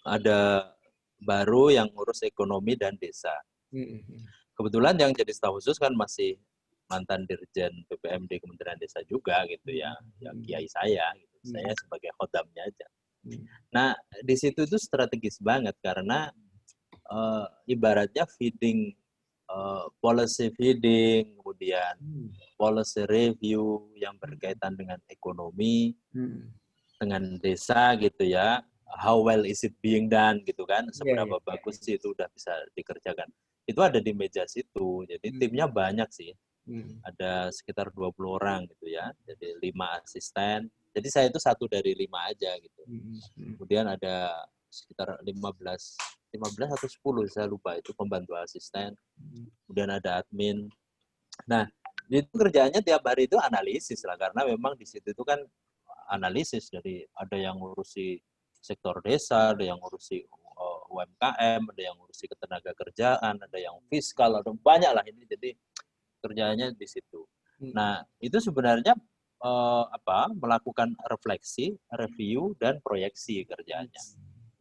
ada baru yang ngurus ekonomi dan desa. Kebetulan yang jadi staf khusus kan masih mantan Dirjen PPMD Kementerian Desa juga gitu ya. Ya kiai saya gitu. Saya sebagai khodamnya aja. Nah, di situ itu strategis banget karena ibaratnya feeding policy feeding, kemudian policy review yang berkaitan dengan ekonomi, dengan desa gitu ya. How well is it being done gitu kan? Seberapa bagus sih itu udah bisa dikerjakan. Itu ada di meja situ. Jadi timnya banyak sih. Ada sekitar 20 orang gitu ya. Jadi 5 asisten. Jadi saya itu satu dari 5 aja gitu. Kemudian ada sekitar 15 atau 10 saya lupa itu pembantu asisten. Kemudian ada admin. Nah, itu kerjaannya tiap hari itu analisis lah karena memang di situ itu kan analisis dari ada yang ngurusi sektor desa, ada yang ngurusi UMKM, ada yang ngurusi ketenaga kerjaan, ada yang fiskal, ada banyak lah ini. Jadi kerjaannya di situ. Nah, itu sebenarnya melakukan refleksi, review dan proyeksi kerjaannya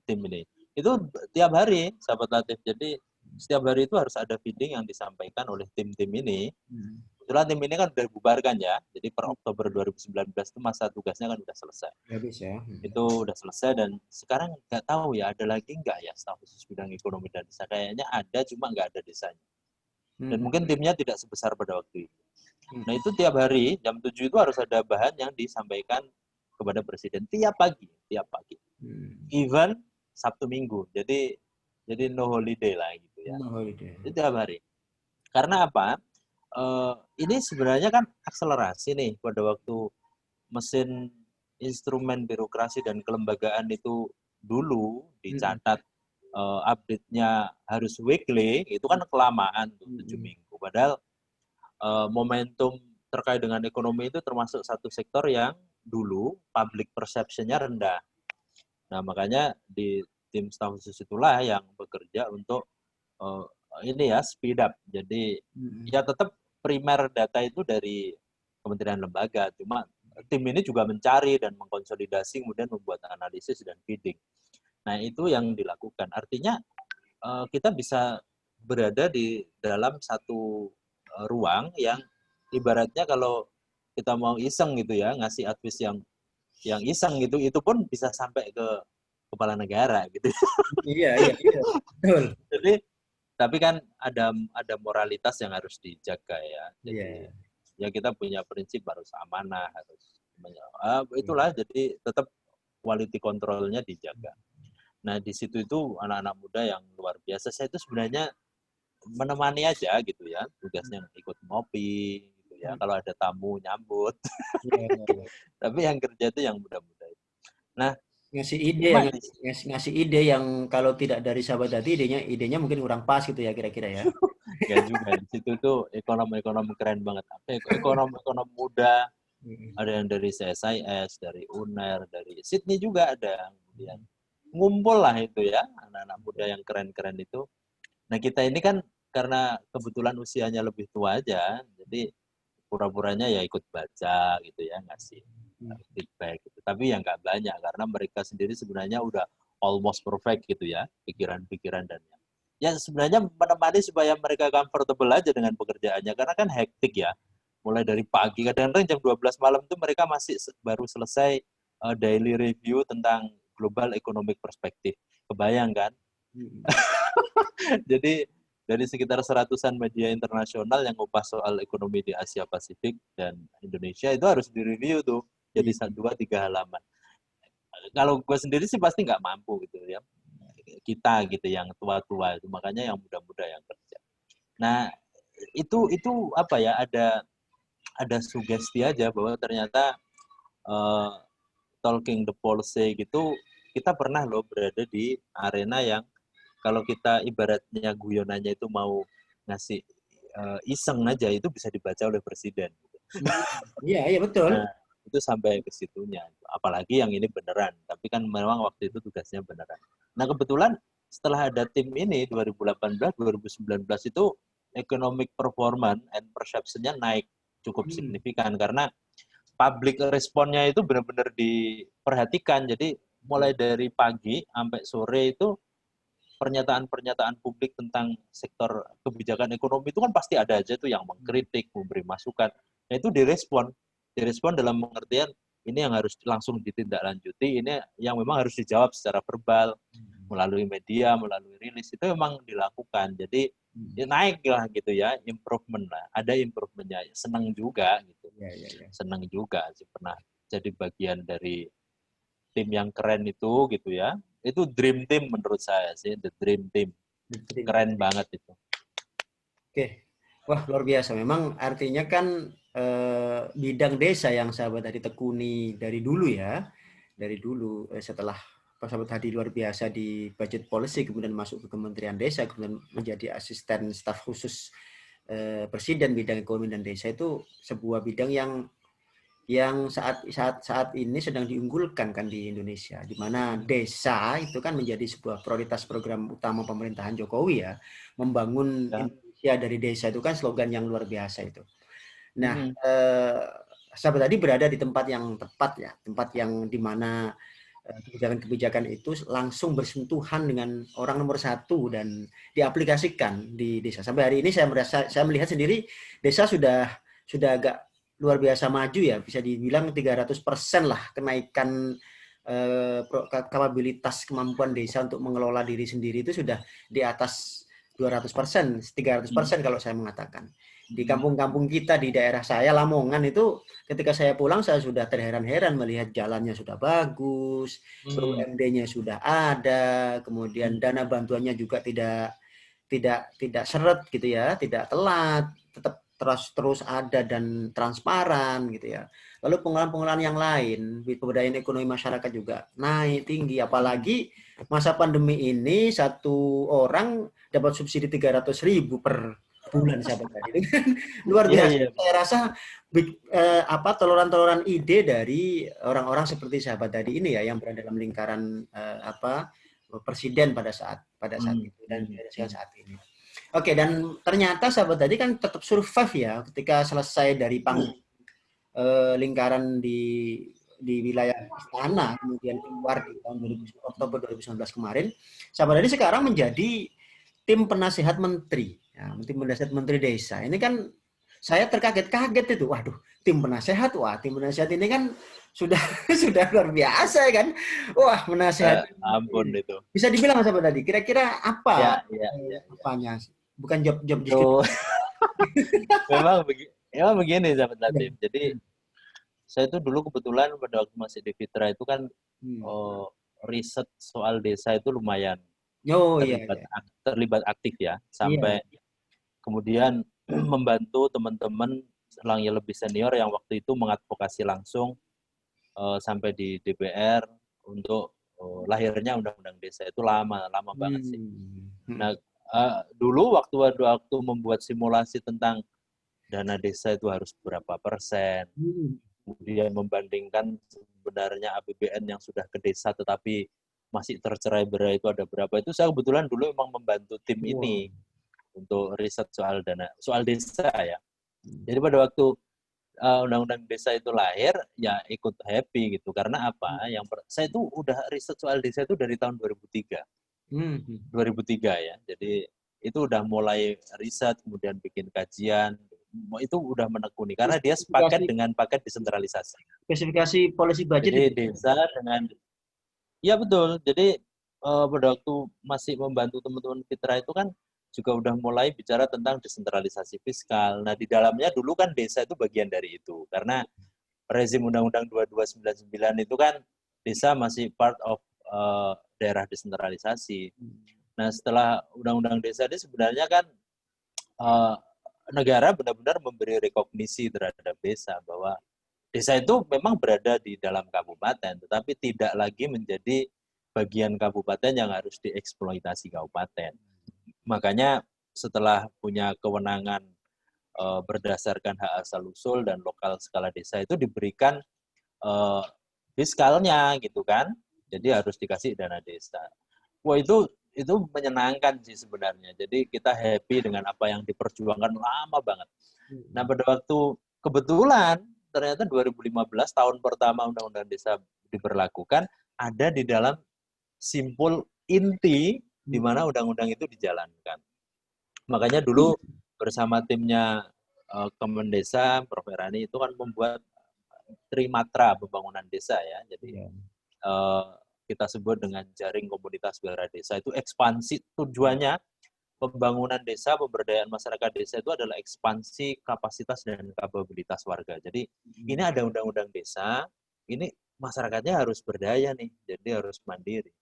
tim ini. Itu tiap hari, sahabat Latif. Jadi setiap hari itu harus ada feeding yang disampaikan oleh tim-tim ini. Kebetulan tim ini kan sudah dibubarkan ya. Jadi per Oktober 2019 itu masa tugasnya kan sudah selesai. Habis ya. Itu udah selesai dan sekarang nggak tahu ya ada lagi nggak ya staf khusus bidang ekonomi dan desa. Kayaknya ada cuma nggak ada desanya. Dan mungkin timnya tidak sebesar pada waktu itu. Nah itu tiap hari jam 7 itu harus ada bahan yang disampaikan kepada presiden tiap pagi. Even Sabtu Minggu. Jadi no holiday lah gitu ya. No holiday. Itu tiap hari. Karena apa? Ini sebenarnya kan akselerasi nih pada waktu mesin instrumen birokrasi dan kelembagaan itu dulu dicatat update-nya harus weekly, itu kan kelamaan tuh 7 minggu. Padahal momentum terkait dengan ekonomi itu termasuk satu sektor yang dulu public perception-nya rendah. Nah, makanya di tim staf khusus itulah yang bekerja untuk ini ya speed up. Jadi ya tetap primer data itu dari kementerian lembaga, cuma tim ini juga mencari dan mengkonsolidasi kemudian membuat analisis dan feeding. Nah, itu yang dilakukan. Artinya kita bisa berada di dalam satu ruang yang ibaratnya kalau kita mau iseng gitu ya, ngasih advice yang iseng gitu, itu pun bisa sampai ke kepala negara gitu. Iya, betul. Jadi tapi kan ada moralitas yang harus dijaga ya. Jadi ya kita punya prinsip harus amanah, harus itulah jadi tetap quality control-nya dijaga. Nah, di situ itu anak-anak muda yang luar biasa. Saya itu sebenarnya menemani aja gitu ya. Tugasnya ikut ngopi gitu ya. Kalau ada tamu nyambut. Tapi yang kerja itu yang muda-muda. Nah, ngasih ide ya, ngasih ide yang kalau tidak dari sahabat tadi idenya mungkin kurang pas gitu ya kira-kira ya. Enggak juga. Di situ tuh ekonom-ekonom keren banget. Ekonom-ekonom muda. Ada yang dari CSIS, dari UNER, dari Sydney juga ada. Kemudian ngumpul lah itu ya, anak-anak muda yang keren-keren itu. Nah kita ini kan karena kebetulan usianya lebih tua aja, jadi pura-puranya ya ikut baca gitu ya, ngasih feedback gitu. Tapi yang nggak banyak karena mereka sendiri sebenarnya udah almost perfect gitu ya, pikiran-pikiran dan ya sebenarnya menemani supaya mereka comfortable aja dengan pekerjaannya karena kan hektik ya. Mulai dari pagi, kadang-kadang jam 12 malam itu mereka masih baru selesai daily review tentang global economic perspective. Kebayang kan? Jadi dari sekitar seratusan media internasional yang ngupas soal ekonomi di Asia Pasifik dan Indonesia itu harus direview tuh. Jadi 2-3 halaman. Kalau gue sendiri sih pasti nggak mampu gitu ya. Kita gitu yang tua-tua itu makanya yang muda-muda yang kerja. Nah itu apa ya ada sugesti aja bahwa ternyata talking the policy gitu kita pernah loh berada di arena yang kalau kita ibaratnya guyonannya itu mau ngasih iseng aja itu bisa dibaca oleh presiden. Iya betul. Nah, itu sampai ke situnya. Apalagi yang ini beneran. Tapi kan memang waktu itu tugasnya beneran. Nah kebetulan setelah ada tim ini 2018, 2019 itu economic performance and perception-nya naik cukup signifikan karena public responnya itu benar-benar diperhatikan. Jadi mulai dari pagi sampai sore itu pernyataan-pernyataan publik tentang sektor kebijakan ekonomi itu kan pasti ada aja tuh yang mengkritik, memberi masukan. Nah itu direspon dalam pengertian ini yang harus langsung ditindaklanjuti, ini yang memang harus dijawab secara verbal, melalui media, melalui rilis, itu memang dilakukan. Jadi ya naik lah gitu ya, improvement lah. Ada improvementnya, senang juga gitu. Senang juga sih pernah jadi bagian dari tim yang keren itu gitu ya. Itu dream team menurut saya sih, the dream team. Keren banget itu. Oke. Wah, luar biasa. Memang artinya kan bidang desa yang sahabat tadi tekuni dari dulu ya. Dari dulu setelah Pak Sahabat Hadi luar biasa di budget policy, kemudian masuk ke Kementerian Desa, kemudian menjadi asisten staf khusus Presiden bidang ekonomi dan desa, itu sebuah bidang yang saat ini sedang diunggulkan kan di Indonesia, di mana desa itu kan menjadi sebuah prioritas program utama pemerintahan Jokowi ya, membangun Indonesia dari desa, itu kan slogan yang luar biasa itu. Nah, sahabat tadi berada di tempat yang tepat ya, tempat yang di mana kebijakan-kebijakan itu langsung bersentuhan dengan orang nomor satu dan diaplikasikan di desa. Sampai hari ini saya melihat sendiri desa sudah agak luar biasa maju ya, bisa dibilang 300% lah kenaikan kapabilitas kemampuan desa untuk mengelola diri sendiri itu sudah di atas 200%, 300% kalau saya mengatakan. Di kampung-kampung kita di daerah saya, Lamongan, itu ketika saya pulang saya sudah terheran-heran melihat jalannya sudah bagus, BUMD-nya sudah ada, kemudian dana bantuannya juga tidak seret gitu ya, tidak telat, tetap terus ada dan transparan gitu ya. Lalu pengelolaan yang lain, pemberdayaan ekonomi masyarakat juga naik tinggi, apalagi masa pandemi ini satu orang dapat subsidi 300.000 per bulan, sahabat tadi. Itu kan luar biasa. Saya rasa teloran-teloran ide dari orang-orang seperti sahabat tadi ini ya, yang berada dalam lingkaran presiden pada saat itu dan saat ini. Oke, dan ternyata sahabat tadi kan tetap survive ya ketika selesai dari lingkaran di wilayah istana, kemudian keluar di tahun Oktober 2019 kemarin. Sahabat tadi sekarang menjadi tim penasehat menteri, ya, tim penasehat menteri desa. Ini kan saya terkaget-kaget itu, waduh, tim penasehat, tim penasehat ini kan sudah luar biasa ya kan, wah, penasehat. Ampun itu. Bisa dibilang sahabat tadi, kira-kira apa apanya? Bukan job description. memang begini sahabat Latif. Jadi saya itu dulu kebetulan pada waktu masih di Fitra itu kan riset soal desa itu lumayan terlibat aktif ya, sampai kemudian membantu teman-teman yang lebih senior yang waktu itu mengadvokasi langsung sampai di DPR untuk lahirnya undang-undang desa. Itu lama banget sih. Nah, dulu waktu membuat simulasi tentang dana desa itu harus berapa persen, kemudian membandingkan sebenarnya APBN yang sudah ke desa tetapi masih tercerai-berai itu ada berapa, itu saya kebetulan dulu memang membantu tim ini untuk riset soal desa ya. Jadi pada waktu undang-undang desa itu lahir, ya ikut happy gitu. Karena apa? Saya itu udah riset soal desa itu dari tahun 2003. 2003 ya. Jadi itu udah mulai riset, kemudian bikin kajian. Itu udah menekuni karena dia sepaket dengan paket desentralisasi. Spesifikasi policy budget. Jadi desa dengan ya betul. Jadi pada waktu masih membantu teman-teman Fitra itu kan juga udah mulai bicara tentang desentralisasi fiskal. Nah, di dalamnya dulu kan desa itu bagian dari itu. Karena rezim Undang-Undang 2299 itu kan desa masih part of daerah desentralisasi. Nah, setelah Undang-Undang desa ini sebenarnya kan negara benar-benar memberi rekognisi terhadap desa, bahwa desa itu memang berada di dalam kabupaten, tetapi tidak lagi menjadi bagian kabupaten yang harus dieksploitasi kabupaten. Makanya setelah punya kewenangan berdasarkan hak asal-usul dan lokal skala desa itu diberikan fiskalnya gitu kan, jadi harus dikasih dana desa. Wah, itu itu menyenangkan sih sebenarnya. Jadi kita happy dengan apa yang diperjuangkan lama banget. Nah, pada waktu kebetulan ternyata 2015 tahun pertama Undang-Undang Desa diberlakukan, ada di dalam simpul inti di mana undang-undang itu dijalankan. Makanya dulu bersama timnya Kemendesa, Prof. Erani itu kan membuat trimatra pembangunan desa ya. Jadi kita sebut dengan jaring komunitas bela desa, itu ekspansi, tujuannya pembangunan desa, pemberdayaan masyarakat desa itu adalah ekspansi kapasitas dan kapabilitas warga. Jadi ini ada undang-undang desa, ini masyarakatnya harus berdaya nih, jadi harus mandiri.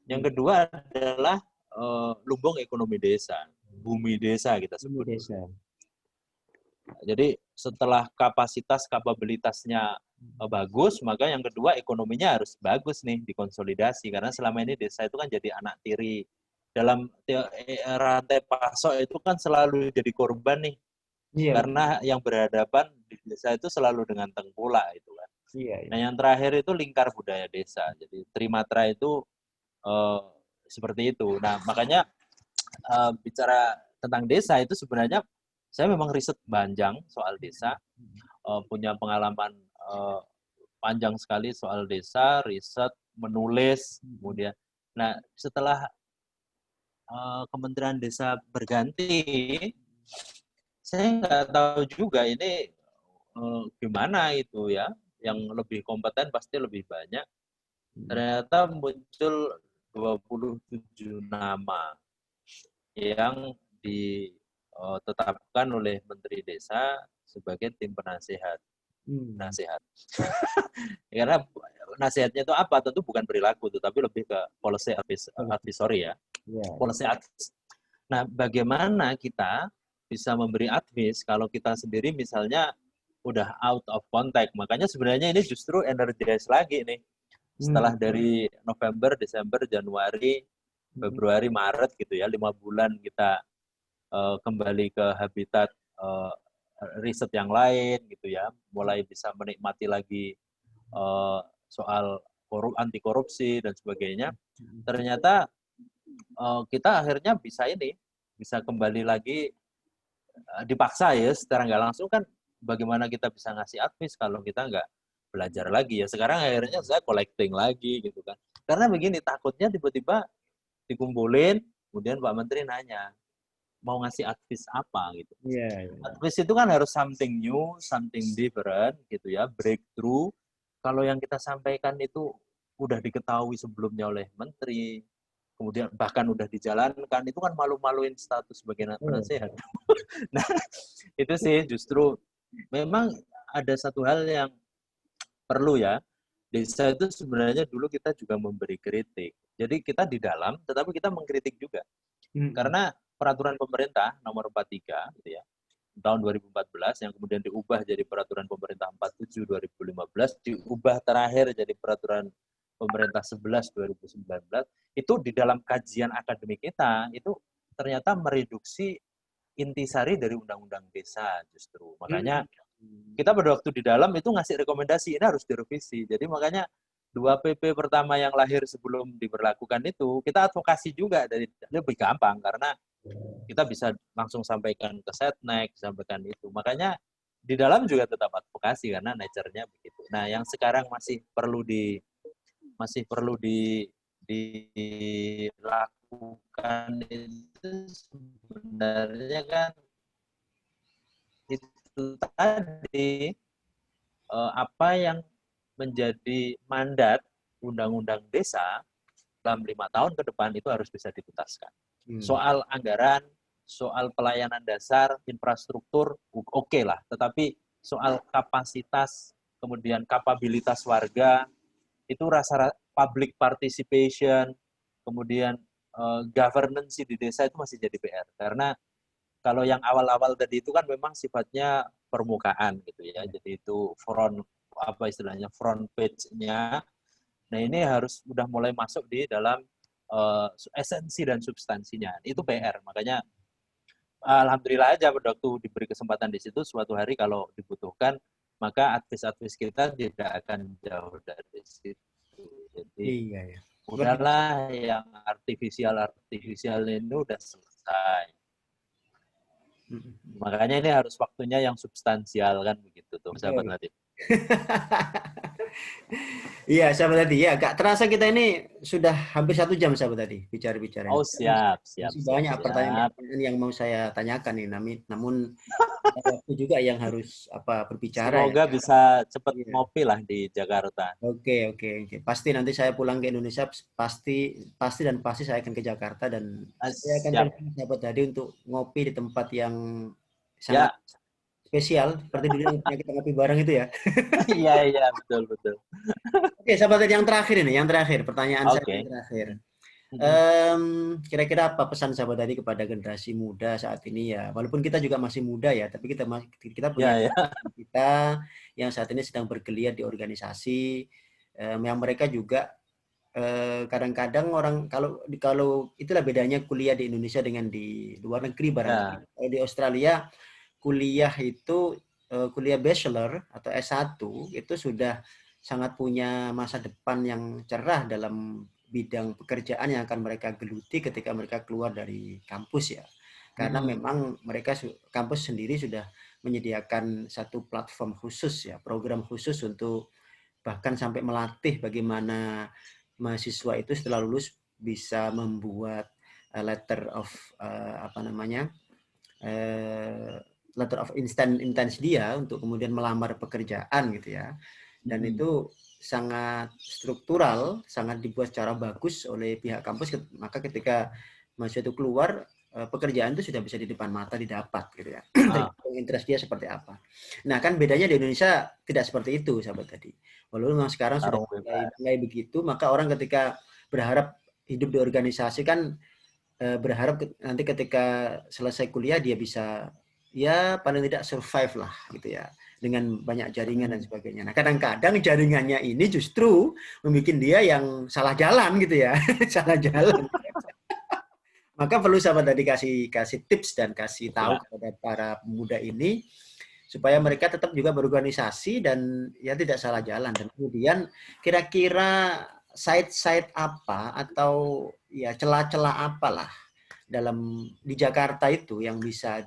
Yang kedua adalah lumbung ekonomi desa, bumi desa kita sebut. Jadi setelah kapasitas kapabilitasnya bagus, maka yang kedua ekonominya harus bagus nih, dikonsolidasi. Karena selama ini desa itu kan jadi anak tiri. Dalam rantai pasok itu kan selalu jadi korban nih. Karena yang berhadapan di desa itu selalu dengan tengkulak itu kan. Nah yang terakhir itu lingkar budaya desa. Jadi trimatra itu seperti itu. Nah makanya bicara tentang desa itu sebenarnya saya memang riset panjang soal desa, punya pengalaman panjang sekali soal desa, riset, menulis, kemudian. Nah, setelah Kementerian Desa berganti, saya nggak tahu juga ini gimana itu ya, yang lebih kompeten pasti lebih banyak. Ternyata muncul 27 nama yang ditetapkan oleh Menteri Desa sebagai tim penasehat. Nasihat. Karena nasihatnya itu apa? Tentu bukan perilaku, tetapi lebih ke policy advisory ya. Policy advice. Nah, bagaimana kita bisa memberi advice kalau kita sendiri misalnya udah out of contact. Makanya sebenarnya ini justru energize lagi nih. Setelah dari November, Desember, Januari, Februari, Maret gitu ya, 5 bulan kita kembali ke habitat riset yang lain gitu ya, mulai bisa menikmati lagi soal anti korupsi dan sebagainya. Ternyata kita akhirnya bisa kembali lagi dipaksa ya, secara nggak langsung kan bagaimana kita bisa ngasih advice kalau kita nggak belajar lagi ya. Sekarang akhirnya saya collecting lagi gitu kan. Karena begini, takutnya tiba-tiba dikumpulin, kemudian Pak Menteri nanya, mau ngasih advice apa gitu. Advice itu kan harus something new, something different gitu ya, breakthrough. Kalau yang kita sampaikan itu udah diketahui sebelumnya oleh menteri, kemudian bahkan udah dijalankan, itu kan malu-maluin status sebagai penasehat. Nah, itu sih justru memang ada satu hal yang perlu ya. Desa itu sebenarnya dulu kita juga memberi kritik. Jadi kita di dalam, tetapi kita mengkritik juga. Karena peraturan pemerintah nomor 43 gitu ya, tahun 2014 yang kemudian diubah jadi peraturan pemerintah 47 2015, diubah terakhir jadi peraturan pemerintah 11 2019, itu di dalam kajian akademik kita itu ternyata mereduksi intisari dari undang-undang desa justru. Makanya kita pada waktu di dalam itu ngasih rekomendasi ini harus direvisi. Jadi makanya 2 PP pertama yang lahir sebelum diberlakukan itu kita advokasi juga, dari lebih gampang karena kita bisa langsung sampaikan ke Setnek, sampaikan itu. Makanya di dalam juga tetap advokasi karena nature-nya begitu. Nah, yang sekarang masih perlu dilakukan itu sebenarnya kan itu tadi apa yang menjadi mandat undang-undang desa dalam 5 tahun ke depan itu harus bisa dituntaskan. Soal anggaran, soal pelayanan dasar, infrastruktur, oke lah. Tetapi soal kapasitas, kemudian kapabilitas warga, itu rasa public participation, kemudian governance di desa itu masih jadi PR. Karena kalau yang awal-awal tadi itu kan memang sifatnya permukaan gitu ya. Jadi itu front page-nya. Nah, ini harus udah mulai masuk di dalam esensi dan substansinya. Itu PR. Makanya alhamdulillah aja pada waktu diberi kesempatan di situ, suatu hari kalau dibutuhkan, maka advice-advice kita tidak akan jauh dari situ. Jadi udahlah yang artifisial ini udah selesai. Makanya ini harus waktunya yang substansial kan begitu tuh, sahabat Latif. Iya, sahabat tadi. Ya, gak terasa kita ini sudah hampir 1 jam, sahabat tadi, bicara-bicara ini. Oh, siap. Masih banyak pertanyaan-pertanyaan yang mau saya tanyakan nih, namun ada waktu juga yang harus berbicara ya. Semoga bisa cepat Iya. ngopi lah di Jakarta. Oke, oke, oke. Pasti nanti saya pulang ke Indonesia, pasti saya akan ke Jakarta dan saya akan Siap. telepon sahabat tadi untuk ngopi di tempat yang sangat Ya, spesial, seperti dulu yang kita ngopi bareng itu ya. iya, betul. Oke, sahabat tadi yang terakhir, pertanyaan saya yang Oke. terakhir. Mhm. Kira-kira apa pesan sahabat tadi kepada generasi muda saat ini ya? Walaupun kita juga masih muda ya, tapi kita punya Ya. kita yang saat ini sedang bergeliat di organisasi, yang mereka juga kadang-kadang orang kalau itulah bedanya kuliah di Indonesia dengan di luar negeri barangkali. Ya. Di Australia kuliah itu kuliah bachelor atau S1 itu sudah sangat punya masa depan yang cerah dalam bidang pekerjaan yang akan mereka geluti ketika mereka keluar dari kampus ya. Karena memang mereka kampus sendiri sudah menyediakan satu platform khusus ya, program khusus untuk bahkan sampai melatih bagaimana mahasiswa itu setelah lulus bisa membuat letter of letter of intent dia untuk kemudian melamar pekerjaan gitu ya. Dan itu sangat struktural, sangat dibuat secara bagus oleh pihak kampus. Maka ketika mahasiswa itu keluar, pekerjaan itu sudah bisa di depan mata didapat gitu ya. Tergantung interest dia seperti apa. Nah kan bedanya di Indonesia tidak seperti itu sahabat tadi. Walaupun memang sekarang sudah mulai begitu, maka orang ketika berharap hidup di organisasi kan berharap nanti ketika selesai kuliah dia bisa ya paling tidak survive lah gitu ya dengan banyak jaringan dan sebagainya. Nah kadang-kadang jaringannya ini justru membuat dia yang salah jalan gitu ya, salah jalan. Maka perlu sahabat tadi kasih tips dan kasih tahu kepada para pemuda ini supaya mereka tetap juga berorganisasi dan ya tidak salah jalan. Dan kemudian kira-kira side apa atau ya celah-celah apalah di Jakarta itu yang bisa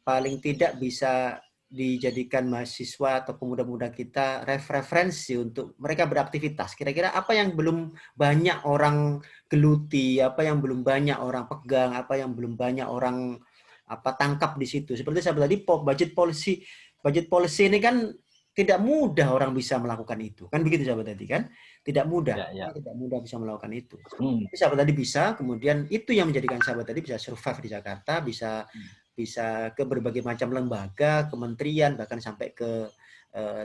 paling tidak bisa dijadikan mahasiswa atau pemuda-pemuda kita referensi untuk mereka beraktivitas. Kira-kira apa yang belum banyak orang geluti, apa yang belum banyak orang pegang, apa yang belum banyak orang tangkap di situ. Seperti saya bilang tadi, budget policy ini kan tidak mudah orang bisa melakukan itu. Kan begitu sahabat tadi kan? Tidak mudah. Tidak mudah bisa melakukan itu. Tapi sahabat tadi bisa, kemudian itu yang menjadikan sahabat tadi bisa survive di Jakarta, bisa ke berbagai macam lembaga, kementerian, bahkan sampai ke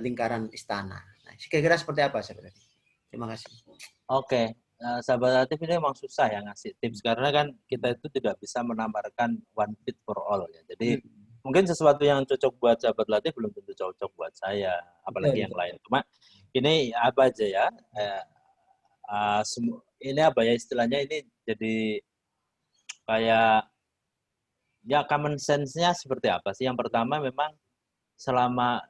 lingkaran istana. Nah, kira-kira seperti apa sahabat tadi? Terima kasih. Oke. Sahabat Latif ini memang susah ya ngasih tips karena kan kita itu tidak bisa menawarkan one fit for all ya. Jadi mungkin sesuatu yang cocok buat sahabat Latif belum tentu cocok buat saya, apalagi yang lain. Cuma ini apa aja ya? Ini apa ya istilahnya ini jadi kayak ya common sense-nya seperti apa sih? Yang pertama memang selama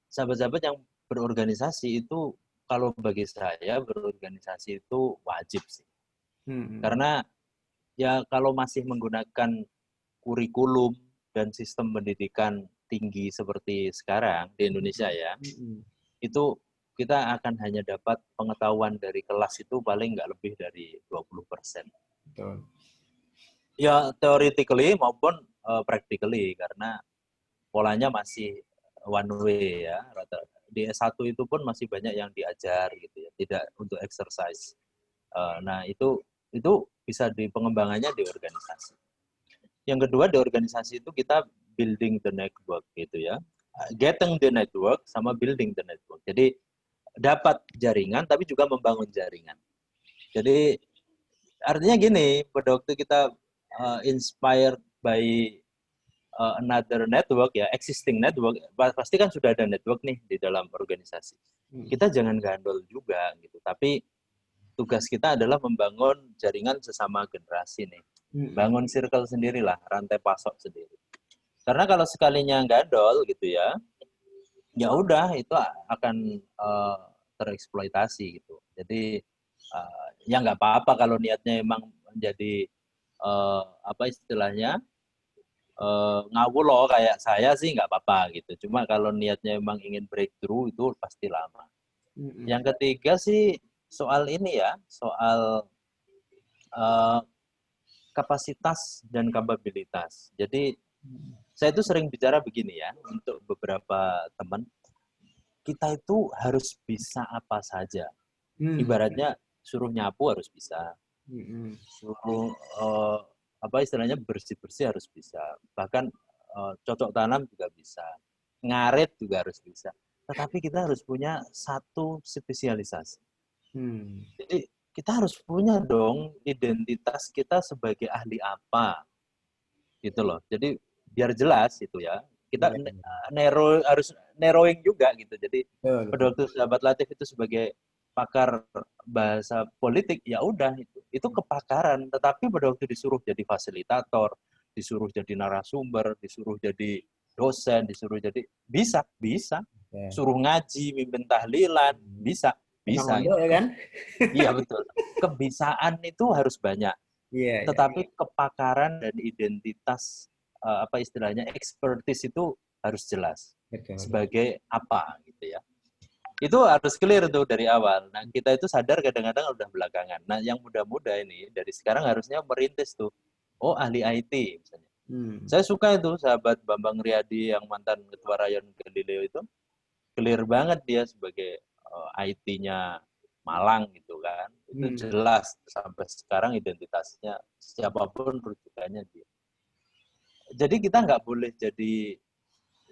sahabat-sahabat yang berorganisasi itu kalau bagi saya berorganisasi itu wajib sih. Karena ya kalau masih menggunakan kurikulum dan sistem pendidikan tinggi seperti sekarang di Indonesia ya, itu kita akan hanya dapat pengetahuan dari kelas itu paling nggak lebih dari 20%. Betul. Ya theoretically maupun practically karena polanya masih one way ya. Di S1 itu pun masih banyak yang diajar gitu ya, tidak untuk exercise. Nah, itu bisa di pengembangannya di organisasi. Yang kedua di organisasi itu kita building the network gitu ya. Getting the network sama building the network. Jadi dapat jaringan tapi juga membangun jaringan. Jadi artinya gini, pada waktu kita inspired by another network ya, existing network, pasti kan sudah ada network nih di dalam organisasi. Kita jangan gandol juga gitu, tapi tugas kita adalah membangun jaringan sesama generasi nih. Bangun circle sendirilah, rantai pasok sendiri. Karena kalau sekalinya gandol gitu ya udah itu akan tereksploitasi gitu. Jadi Ya nggak apa-apa kalau niatnya emang menjadi apa istilahnya ngawur loh kayak saya sih nggak apa-apa gitu. Cuma kalau niatnya emang ingin breakthrough itu pasti lama. Yang ketiga sih soal ini ya, soal uh, kapasitas dan kapabilitas. Jadi saya itu sering bicara begini ya, untuk beberapa teman, kita itu harus bisa apa saja. Ibaratnya suruh nyapu harus bisa, suruh apa istilahnya bersih-bersih harus bisa, bahkan cocok tanam juga bisa, ngarit juga harus bisa. Tetapi kita harus punya satu spesialisasi. Jadi kita harus punya dong identitas kita sebagai ahli apa, gitu loh. Jadi biar jelas itu ya. Kita harus narrowing juga gitu. Jadi pada waktu sahabat Latif itu sebagai pakar bahasa politik, ya udah itu kepakaran. Tetapi pada waktu disuruh jadi fasilitator, disuruh jadi narasumber, disuruh jadi dosen, disuruh jadi bisa. Suruh ngaji, mimpin tahlilan, bisa. Gitu. Ya kan? Iya betul. Kebisaan itu harus banyak. Tetapi kepakaran dan identitas apa istilahnya expertise itu harus jelas. Sebagai apa gitu ya. Itu harus clear tuh dari awal. Nah, kita itu sadar kadang-kadang udah belakangan. Nah, yang muda-muda ini dari sekarang harusnya merintis tuh. Oh, ahli IT misalnya. Saya suka itu sahabat Bambang Riyadi yang mantan ketua Rayon Galileo itu. Clear banget dia sebagai IT-nya Malang gitu kan. Itu jelas sampai sekarang identitasnya siapapun rujukannya dia. Jadi kita nggak boleh jadi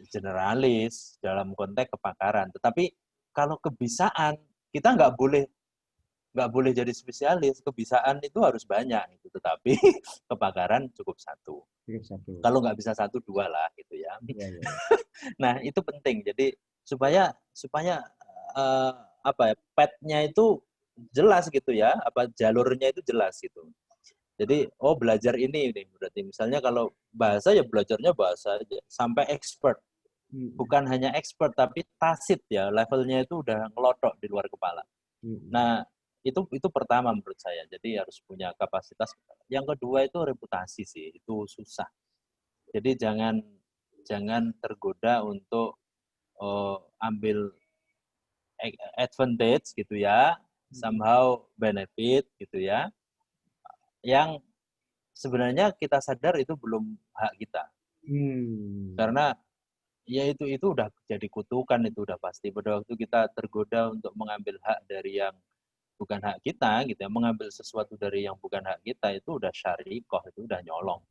generalis dalam konteks kepakaran. Tetapi kalau kebisaan kita nggak boleh jadi spesialis. Kebisaan itu harus banyak gitu. Tetapi kepakaran cukup satu. Kalau nggak bisa satu dua lah gitu ya. Nah itu penting. Jadi supaya apa ya, petnya itu jelas gitu ya, apa jalurnya itu jelas gitu. Jadi oh belajar ini berarti misalnya kalau bahasa ya belajarnya bahasa aja sampai expert. Bukan hanya expert tapi tacit ya, levelnya itu udah ngelotok di luar kepala. Nah, itu pertama menurut saya. Jadi harus punya kapasitas. Yang kedua itu reputasi sih, itu susah. Jadi jangan tergoda untuk ambil advantage gitu ya, somehow benefit gitu ya, yang sebenarnya kita sadar itu belum hak kita. Karena ya itu udah jadi kutukan, itu udah pasti. Pada waktu kita tergoda untuk mengambil hak dari yang bukan hak kita gitu ya, mengambil sesuatu dari yang bukan hak kita, itu udah syarikoh, itu udah nyolong.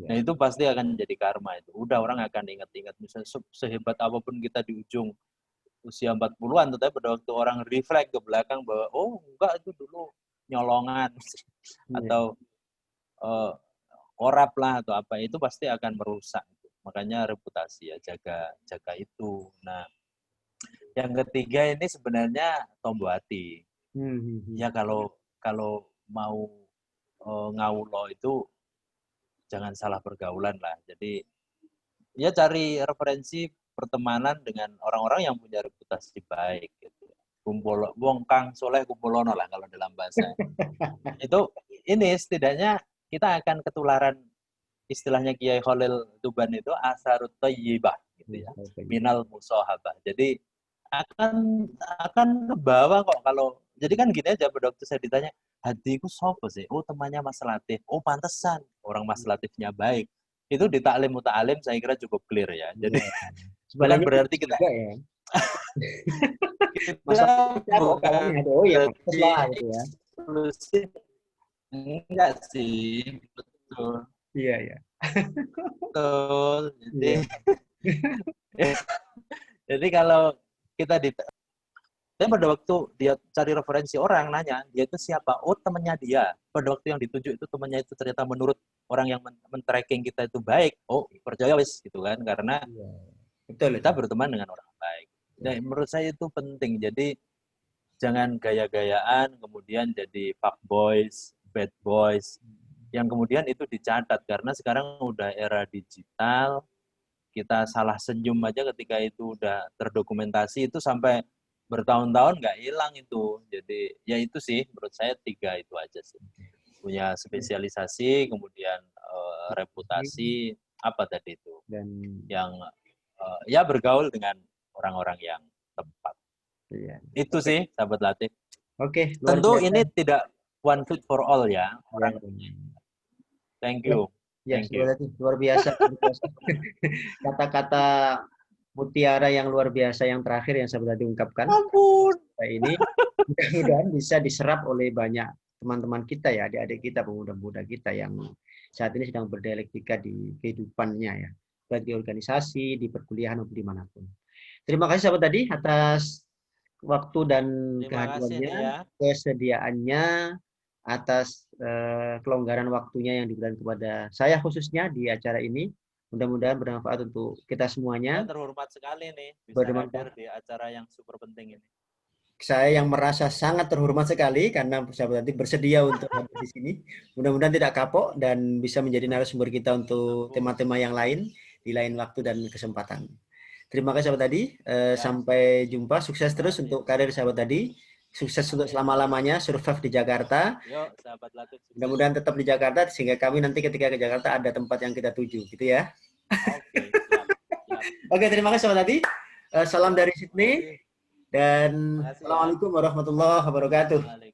Nah itu pasti akan jadi karma itu. Udah orang akan ingat-ingat, misalnya sehebat apapun kita di ujung usia 40-an, tetapi pada waktu orang reflect ke belakang bahwa oh enggak itu dulu nyolongan atau korap lah atau apa, itu pasti akan merusak. Makanya reputasi ya, jaga itu. Nah, yang ketiga ini sebenarnya tombo hati. Ya kalau mau ngawulo itu jangan salah pergaulan lah. Jadi ya cari referensi pertemanan dengan orang-orang yang punya reputasi baik gitu. Kumpul wong kang soleh kumpulono lah kalau dalam bahasa. Itu ini setidaknya kita akan ketularan istilahnya Kiai Khalil Tuban itu asarut thayyibah gitu ya. Minal musahabah. Jadi akan kebawa kok kalau jadi kan gini aja pada waktu saya ditanya hatiku sopo sih, oh temannya Mas Latif, oh pantesan orang Mas Latifnya baik, itu di taklim muta'alim saya kira cukup clear ya. Jadi bukan berarti kita ya. kita bukan berarti eksklusif, enggak sih, betul. Iya. Betul. Jadi kalau kita tapi pada waktu dia cari referensi orang, nanya, dia itu siapa? Oh, temannya dia. Pada waktu yang ditunjuk itu temannya itu ternyata menurut orang yang men-tracking kita itu baik. Oh, percaya wis gitu kan, karena kita berteman dengan orang baik. Dan menurut saya itu penting. Jadi jangan gaya-gayaan kemudian jadi fuck boys, bad boys, yang kemudian itu dicatat karena sekarang udah era digital. Kita salah senyum aja ketika itu udah terdokumentasi, itu sampai bertahun-tahun nggak hilang itu. Jadi ya itu sih menurut saya 3 itu aja sih. Punya spesialisasi, kemudian reputasi, apa tadi itu Dan yang ya bergaul dengan orang-orang yang tepat. iya. Itu sih sahabat latih. Oke, luar Tentu biasa. ini tidak one fit for all ya. Ya, Orang thank ya, you. ya, Thank you. sebenarnya luar biasa. Kata-kata mutiara yang luar biasa yang terakhir yang saya sudah diungkapkan Ampun. ini mudah-mudahan bisa diserap oleh banyak teman-teman kita ya, adik-adik kita, pemuda-pemuda kita yang saat ini sedang berdialektika di kehidupannya ya, baik di organisasi, di perkuliahan maupun dimanapun. Terima kasih sahabat tadi atas waktu dan Terima kasih nih kehadirannya, ya. kesediaannya, atas kelonggaran waktunya yang diberikan kepada saya khususnya di acara ini. Mudah-mudahan bermanfaat untuk kita Saya semuanya. terhormat sekali nih bisa hadir Bermanfaat. di acara yang super penting ini. Saya yang merasa sangat terhormat sekali karena sahabat nanti bersedia untuk hadir di sini. Mudah-mudahan tidak kapok dan bisa menjadi narasumber kita untuk tema-tema yang lain di lain waktu dan kesempatan. Terima kasih sahabat tadi. Sampai jumpa. Sukses terus untuk karir sahabat tadi. Sukses untuk selama-lamanya survive di Jakarta. Yuk, sahabat latih. Mudah-mudahan tetap di Jakarta sehingga kami nanti ketika ke Jakarta ada tempat yang kita tuju, gitu ya. Oke, siap. Oke, terima kasih sahabat tadi. Salam dari Sydney dan assalamualaikum warahmatullahi wabarakatuh.